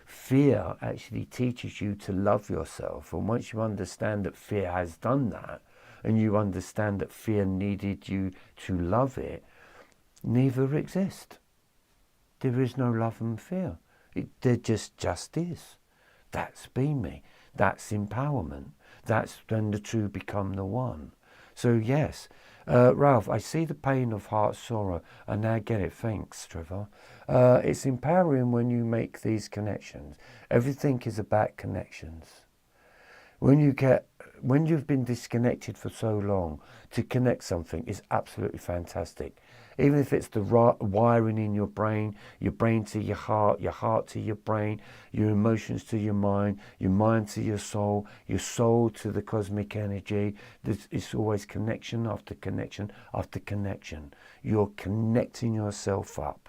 Fear actually teaches you to love yourself. And once you understand that fear has done that, and you understand that fear needed you to love it, neither exist. There is no love and fear. There just is. That's Beame. That's empowerment. That's when the two become the one. So yes, Ralph, I see the pain of heart sorrow. I now get it. Thanks, Trevor. It's empowering when you make these connections. Everything is about connections. When you've been disconnected for so long, to connect something is absolutely fantastic. Even if it's the wiring in your brain to your heart to your brain, your emotions to your mind to your soul to the cosmic energy. It's always connection after connection after connection. You're connecting yourself up.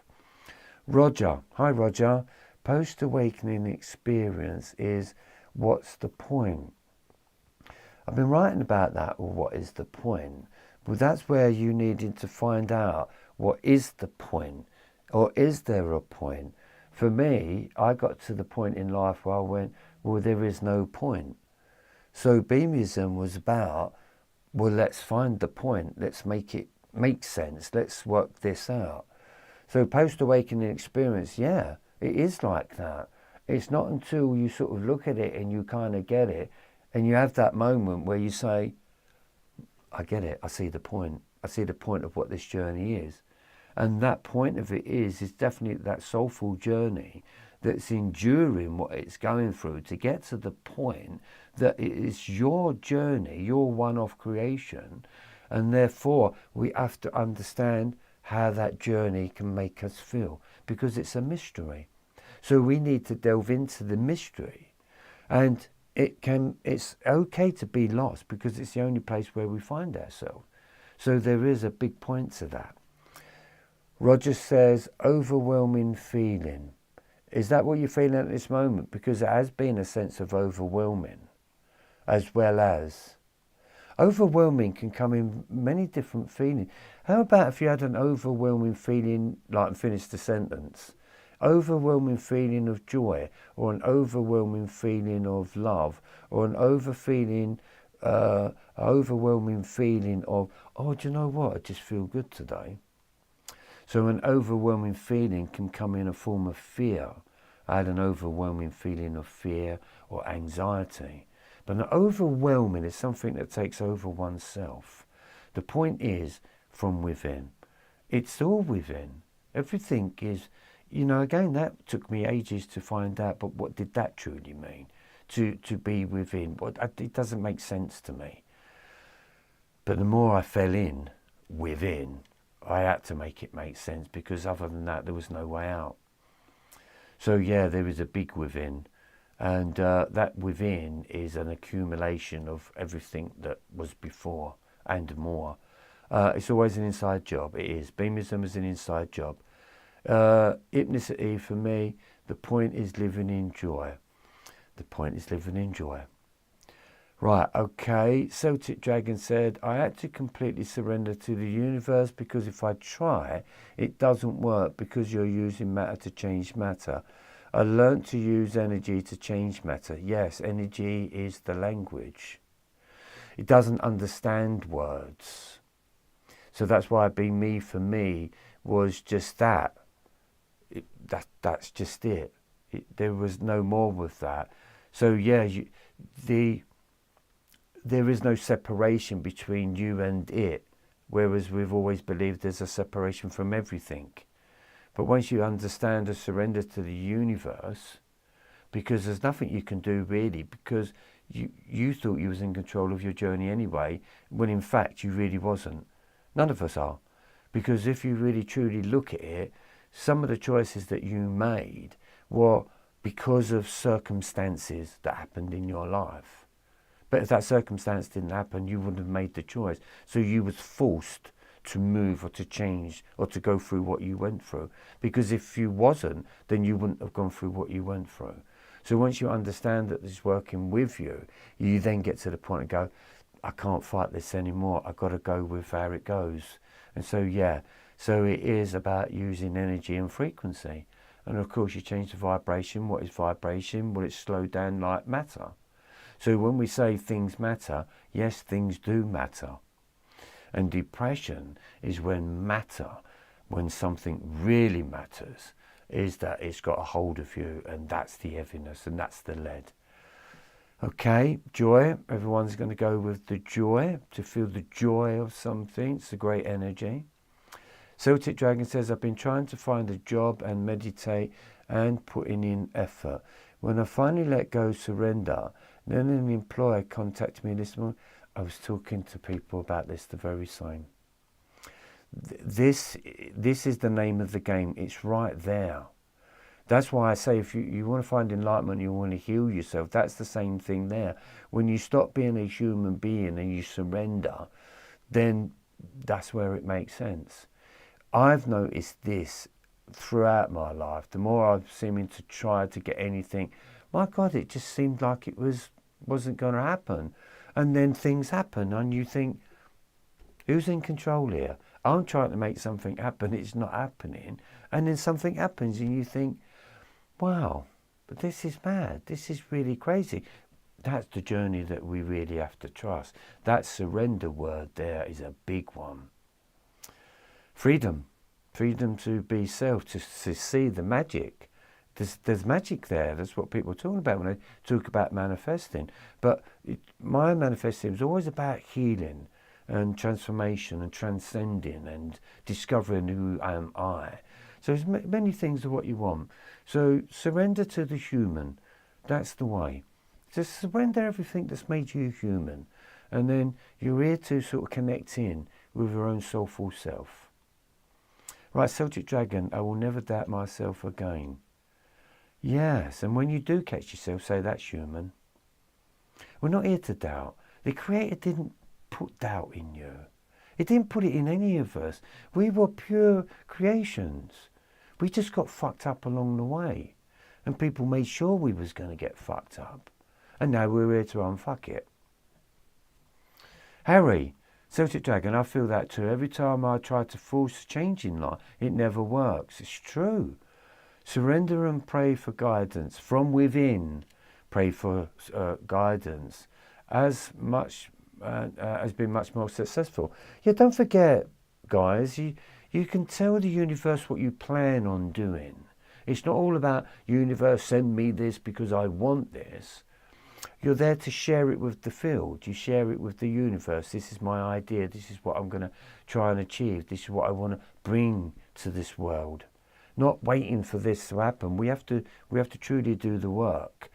Roger, hi Roger. Post-awakening experience is, what's the point? I've been writing about that, or what is the point? Well, that's where you needed to find out, what is the point? Or is there a point? For me, I got to the point in life where I went, well, there is no point. So Bemeism was about, well, let's find the point. Let's make it make sense. Let's work this out. So post-awakening experience, yeah, it is like that. It's not until you sort of look at it and you kind of get it, and you have that moment where you say, I get it, I see the point. I see the point of what this journey is. And that point of it is definitely that soulful journey that's enduring what it's going through to get to the point that it is your journey, your one-off creation, and therefore we have to understand how that journey can make us feel, because it's a mystery. So we need to delve into the mystery, and it's okay to be lost, because it's the only place where we find ourselves. So there is a big point to that. Roger says, overwhelming feeling. Is that what you're feeling at this moment? Because it has been a sense of overwhelming, as well as overwhelming can come in many different feelings. How about if you had an overwhelming feeling, like finish the sentence, overwhelming feeling of joy, or an overwhelming feeling of love, or an overwhelming feeling of, oh, do you know what, I just feel good today. So an overwhelming feeling can come in a form of fear. I had an overwhelming feeling of fear or anxiety. But an overwhelming is something that takes over oneself. The point is from within. It's all within. Everything is, again, that took me ages to find out, but what did that truly mean? To be within. It doesn't make sense to me. But the more I fell in within, I had to make it make sense, because other than that, there was no way out. So yeah, there is a big within. And that within is an accumulation of everything that was before and more. It's always an inside job. It is. Bemeism is an inside job. Hypnicity, for me, the point is living in joy. The point is living in joy. Right, okay. Celtic Dragon said, I had to completely surrender to the universe, because if I try, it doesn't work, because you're using matter to change matter. I learnt to use energy to change matter. Yes, energy is the language. It doesn't understand words. So that's why being me for me was just that. That's just it. There was no more with that. So yeah, there is no separation between you and it, whereas we've always believed there's a separation from everything. But once you understand or surrender to the universe, because there's nothing you can do really, because you thought you was in control of your journey anyway, when in fact you really wasn't. None of us are. Because if you really truly look at it, some of the choices that you made were because of circumstances that happened in your life. But if that circumstance didn't happen, you wouldn't have made the choice. So you was forced to move or to change or to go through what you went through. Because if you wasn't, then you wouldn't have gone through what you went through. So once you understand that it's working with you, you then get to the point and go, I can't fight this anymore. I've got to go with how it goes. And so, yeah, so it is about using energy and frequency. And of course, you change the vibration. What is vibration? Well, it's slowed down like matter. So when we say things matter, yes, things do matter. And depression is when something really matters, is that it's got a hold of you, and that's the heaviness, and that's the lead. Okay, joy. Everyone's going to go with the joy, to feel the joy of something. It's a great energy. Celtic Dragon says, I've been trying to find a job and meditate and putting in effort. When I finally let go, surrender, then an employer contacted me this morning. I was talking to people about this the very same. This is the name of the game. It's right there. That's why I say if you want to find enlightenment, you want to heal yourself, that's the same thing there. When you stop being a human being and you surrender, then that's where it makes sense. I've noticed this throughout my life. The more I'm seeming to try to get anything, my God, it just seemed like it wasn't going to happen. And then things happen and you think, who's in control here? I'm trying to make something happen, it's not happening. And then something happens and you think, wow, but this is mad. This is really crazy. That's the journey that we really have to trust. That surrender word there is a big one. Freedom. Freedom to be self, to see the magic. There's magic there. That's what people are talking about when they talk about manifesting. But my manifesting is always about healing. and transformation and transcending and discovering who am I. So there's many things of what you want. So surrender to the human. That's the way. Just surrender everything that's made you human. And then you're here to sort of connect in with your own soulful self. Right, Celtic Dragon, I will never doubt myself again. Yes, and when you do catch yourself, say that's human. We're not here to doubt. The Creator didn't put doubt in you. He didn't put it in any of us. We were pure creations. We just got fucked up along the way. And people made sure we was going to get fucked up. And now we're here to unfuck it. Harry, Celtic Dragon, I feel that too. Every time I try to force change in life, it never works. It's true. Surrender and pray for guidance from within. Pray for guidance. Has been much more successful. Yeah, don't forget, guys. You can tell the universe what you plan on doing. It's not all about universe, send me this because I want this. You're there to share it with the field. You share it with the universe. This is my idea. This is what I'm going to try and achieve. This is what I want to bring to this world. Not waiting for this to happen. We have to truly do the work.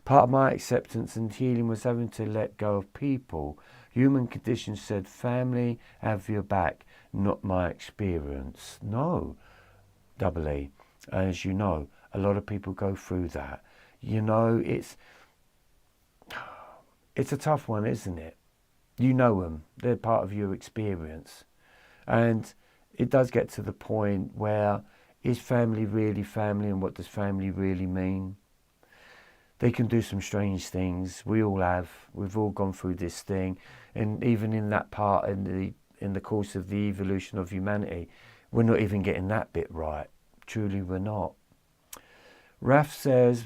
Part of my acceptance and healing was having to let go of people. Human conditions said, family, have your back, not my experience. No, double E. As you know, a lot of people go through that. You know, it's a tough one, isn't it? You know them. They're part of your experience. And it does get to the point where, is family really family, and what does family really mean? They can do some strange things. We all have. We've all gone through this thing. And even in that part, in the course of the evolution of humanity, we're not even getting that bit right. Truly, we're not. Raf says,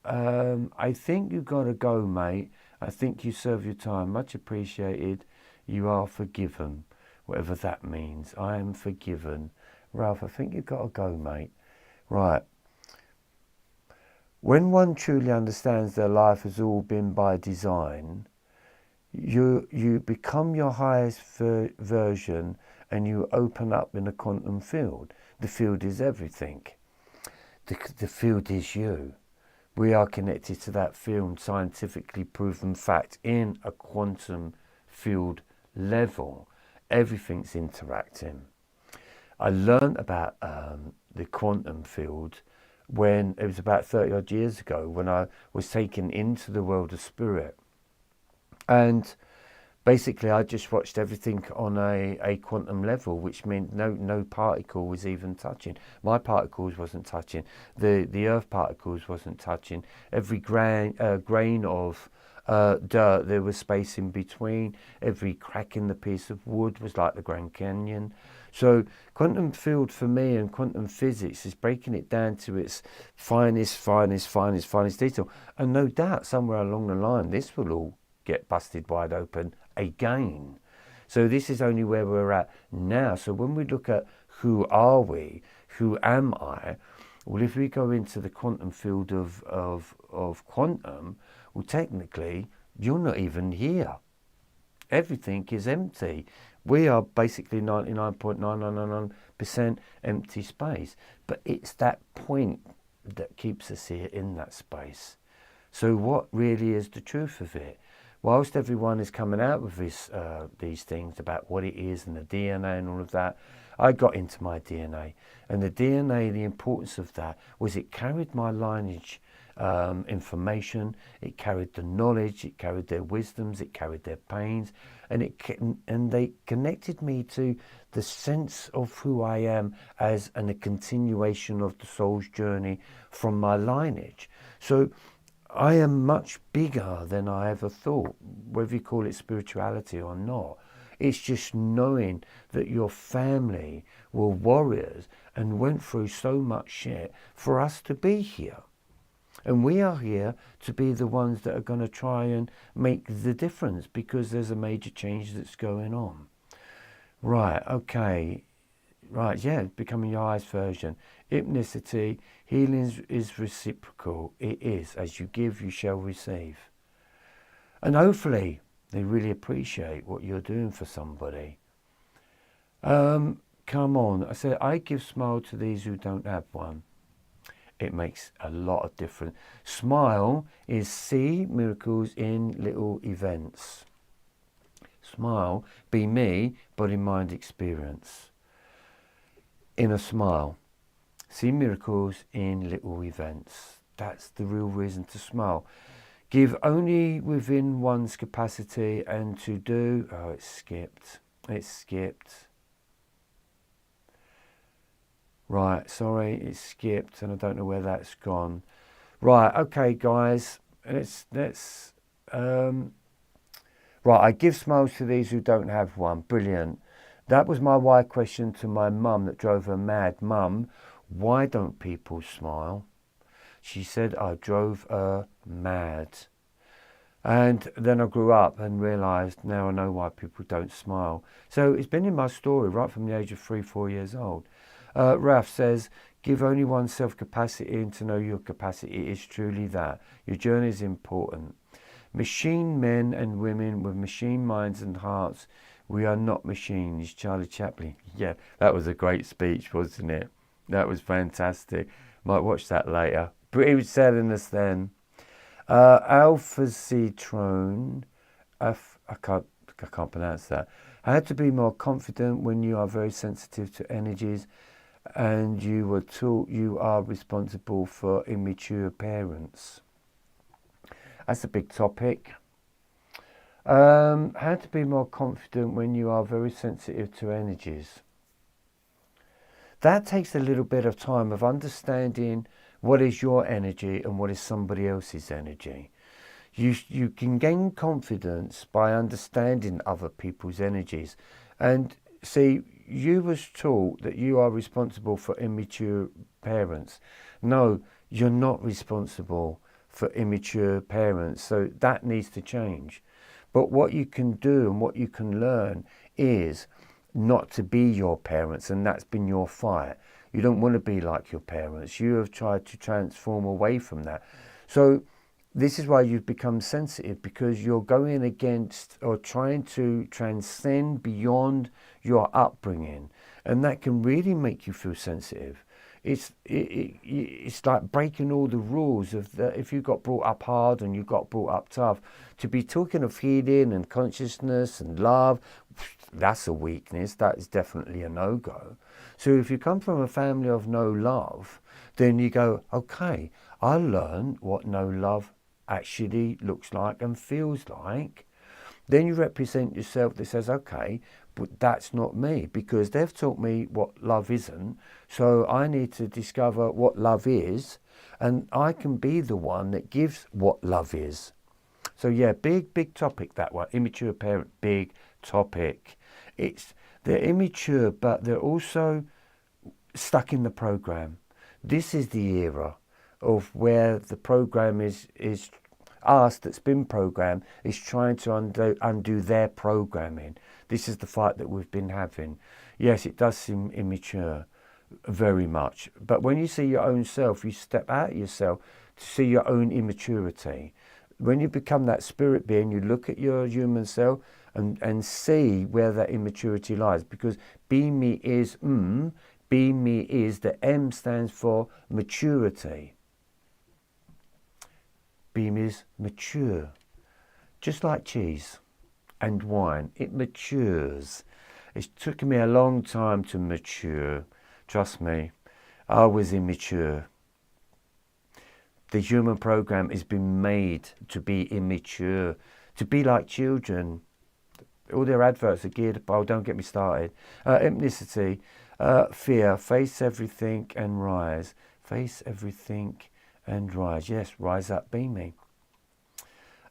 I think you've got to go, mate. I think you serve your time. Much appreciated. You are forgiven. Whatever that means. I am forgiven. Ralph, I think you've got to go, mate. Right. When one truly understands their life has all been by design, you become your highest version, and you open up in a quantum field. The field is everything. The field is you. We are connected to that field, scientifically proven fact, in a quantum field level. Everything's interacting. I learned about the quantum field when it was about 30 odd years ago, when I was taken into the world of spirit. And basically I just watched everything on a quantum level, which meant no particle was even touching. My particles wasn't touching. The earth particles wasn't touching. Every grain of dirt, there was space in between. Every crack in the piece of wood was like the Grand Canyon. So quantum field for me, and quantum physics, is breaking it down to its finest detail. And no doubt somewhere along the line this will all get busted wide open again. So this is only where we're at now. So when we look at who are we, who am I, well, if we go into the quantum field of quantum, well, technically you're not even here. Everything is empty. We are basically 99.9999% empty space. But it's that point that keeps us here in that space. So what really is the truth of it? Whilst everyone is coming out with these things about what it is and the DNA and all of that, I got into my DNA. And the DNA, the importance of that was it carried my lineage information, it carried the knowledge, it carried their wisdoms, it carried their pains, and they connected me to the sense of who I am as a continuation of the soul's journey from my lineage. So I am much bigger than I ever thought, whether you call it spirituality or not. It's just knowing that your family were warriors and went through so much shit for us to be here. And we are here to be the ones that are going to try and make the difference, because there's a major change that's going on. Right, okay. Right, yeah, becoming your highest version. Hypnicity, healing is reciprocal. It is. As you give, you shall receive. And hopefully, They really appreciate what you're doing for somebody. Come on. I said, I give smile to these who don't have one. It makes a lot of difference. Smile is see miracles in little events. Smile, be me, body, mind, experience. In a smile. See miracles in little events. That's the real reason to smile. Give only within one's capacity and to do... Oh, it's skipped. It's skipped. Right, sorry, it's skipped and I don't know where that's gone. Right, okay, guys. Right, I give smiles to these who don't have one. Brilliant. That was my why question to my mum that drove her mad. Mum, why don't people smile? She said I drove her mad. And then I grew up and realised now I know why people don't smile. So it's been in my story right from the age of 3-4 years old. Ralph says, give only oneself capacity and to know your capacity is truly that. Your journey is important. Machine men and women with machine minds and hearts. We are not machines. Charlie Chaplin. Yeah, that was a great speech, wasn't it? That was fantastic. Might watch that later. But he was telling us then. Alpha Citrone. I can't pronounce that. How to be more confident when you are very sensitive to energies and you were taught you are responsible for immature parents. That's a big topic. How to be more confident when you are very sensitive to energies. That takes a little bit of time of understanding what is your energy and what is somebody else's energy. You can gain confidence by understanding other people's energies. And see, you was taught that you are responsible for immature parents. No, you're not responsible for immature parents. So that needs to change. But what you can do and what you can learn is not to be your parents, and that's been your fight. You don't want to be like your parents. You have tried to transform away from that. So this is why you've become sensitive, because you're going against or trying to transcend beyond your upbringing, and that can really make you feel sensitive. It's like breaking all the rules of the, if you got brought up hard and you got brought up tough, to be talking of healing and consciousness and love, that's a weakness. That is definitely a no-go. So if you come from a family of no love, then you go, okay, I learned what no love actually looks like and feels like. Then you represent yourself that says, okay, but that's not me, because they've taught me what love isn't. So I need to discover what love is, and I can be the one that gives what love is. So yeah, big topic, that one. Immature parent, big topic. They're immature, but they're also stuck in the program. This is the era of where the program is us that's been programmed is trying to undo their programming. This is the fight that we've been having. Yes, it does seem immature, very much. But when you see your own self, you step out of yourself to see your own immaturity. When you become that spirit being, you look at your human self and see where that immaturity lies. Because be me is be me is, the M stands for maturity. Beam is mature, just like cheese and wine. It matures. It's taken me a long time to mature. Trust me, I was immature. The human program has been made to be immature, to be like children. All their adverts are geared, oh, don't get me started. Ethnicity, fear, face everything and rise. Face everything and rise. Yes, rise up, be me.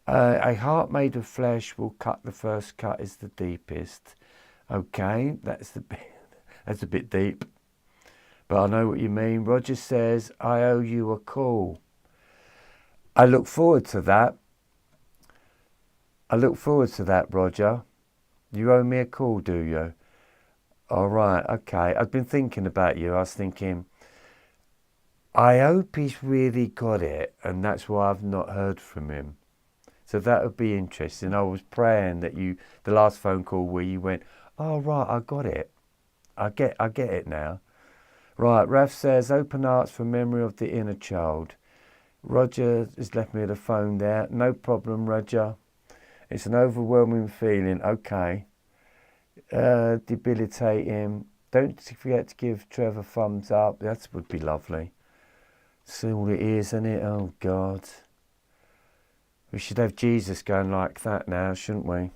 A heart made of flesh will cut. The first cut is the deepest. Okay, that's a bit deep, but I know what you mean. Roger says, I owe you a call. I look forward to that. I look forward to that, Roger. You owe me a call, do you? All right, okay. I've been thinking about you. I was thinking, I hope he's really got it, and that's why I've not heard from him. So that would be interesting. I was praying that the last phone call where you went, oh right, I got it. I get it now. Right, Raf says, open hearts for memory of the inner child. Roger has left me the phone there. No problem, Roger. It's an overwhelming feeling. Okay. Debilitating. Don't forget to give Trevor a thumbs up. That would be lovely. That's all it is, isn't it? Oh, God. We should have Jesus going like that now, shouldn't we?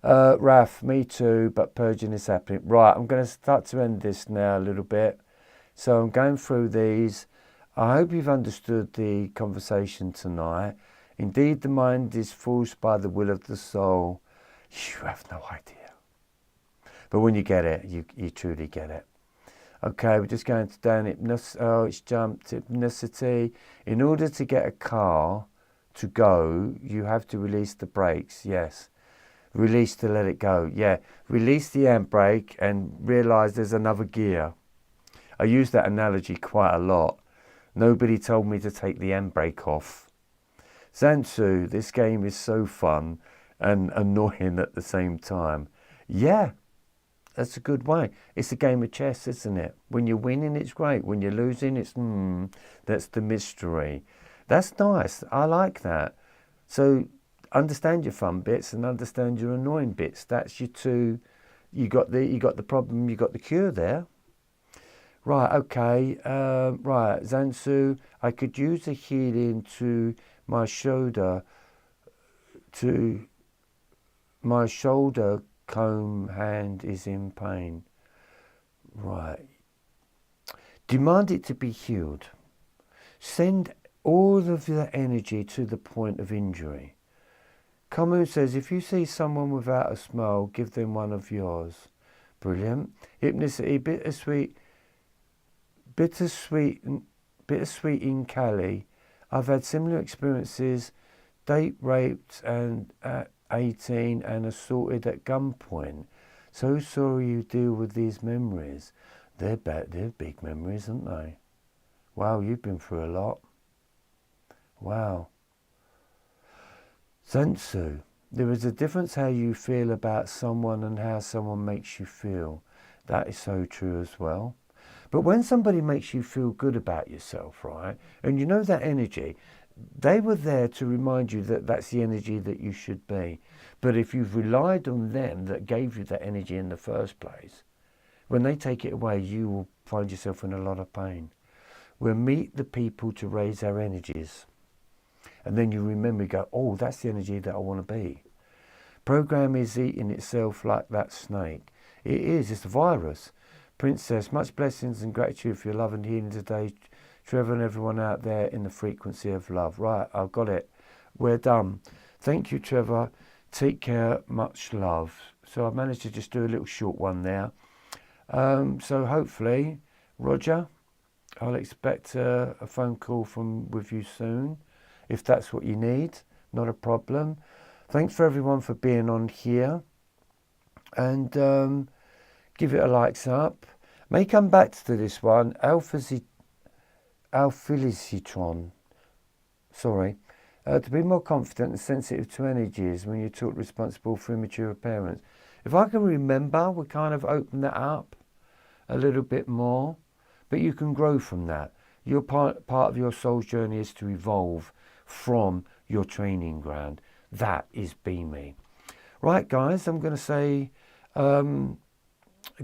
Raf, me too, but purging is happening. Right, I'm going to start to end this now a little bit. So I'm going through these. I hope you've understood the conversation tonight. Indeed, the mind is forced by the will of the soul. You have no idea. But when you get it, you truly get it. Okay, we're just going to down hypnosis. Oh, it's jumped. Hypnicity. In order to get a car to go, you have to release the brakes. Yes. Release to let it go. Yeah. Release the handbrake and realise there's another gear. I use that analogy quite a lot. Nobody told me to take the handbrake off. Zansu, this game is so fun and annoying at the same time. Yeah. That's a good way. It's a game of chess, isn't it? When you're winning, it's great. When you're losing, it's, that's the mystery. That's nice. I like that. So understand your fun bits and understand your annoying bits. That's your two. You got the problem, you got the cure there. Right, okay. Right, Zansu, I could use a healing to my shoulder comb hand is in pain. Right. Demand it to be healed. Send all of the energy to the point of injury. Kamu says, if you see someone without a smile, give them one of yours. Brilliant. Hypnicity, bittersweet in Cali. I've had similar experiences, date raped and at 18 and assaulted at gunpoint. So sorry you deal with these memories. They're big memories, aren't they? Wow, you've been through a lot. Wow. Sensu, there is a difference how you feel about someone and how someone makes you feel. That is so true as well. But when somebody makes you feel good about yourself, right, and you know that energy, they were there to remind you that that's the energy that you should be. But if you've relied on them that gave you that energy in the first place, when they take it away, you will find yourself in a lot of pain. We'll meet the people to raise our energies. And then you remember, you go, oh, that's the energy that I want to be. Program is eating itself like that snake. It is, it's a virus. Princess, much blessings and gratitude for your love and healing today. Trevor and everyone out there in the frequency of love. Right, I've got it. We're done. Thank you, Trevor. Take care. Much love. So I've managed to just do a little short one there. So hopefully, Roger, I'll expect a phone call with you soon. If that's what you need, not a problem. Thanks for everyone for being on here. And give it a likes up. May come back to this one. Alphilicitron. Sorry. To be more confident and sensitive to energies when you talk responsible for immature parents. If I can remember, we kind of open that up a little bit more. But you can grow from that. Your part of your soul's journey is to evolve from your training ground. That is Be Me. Right, guys, I'm going to say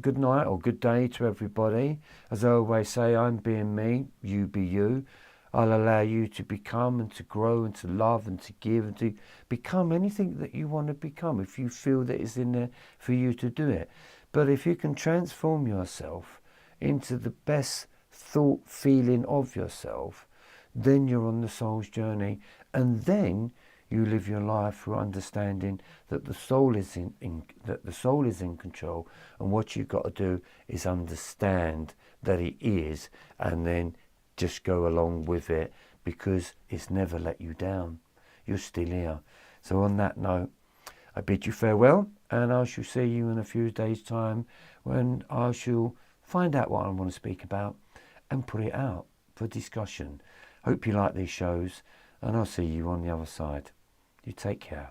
good night or good day to everybody. As I always say, I'm being me, you be you. I'll allow you to become and to grow and to love and to give and to become anything that you want to become if you feel that it's in there for you to do it. But if you can transform yourself into the best thought, feeling of yourself, then you're on the soul's journey, and then you live your life through understanding that the soul is in control, and what you've got to do is understand that it is, and then just go along with it, because it's never let you down. You're still here. So on that note, I bid you farewell, and I shall see you in a few days' time when I shall find out what I want to speak about and put it out for discussion. Hope you like these shows, and I'll see you on the other side. You take care.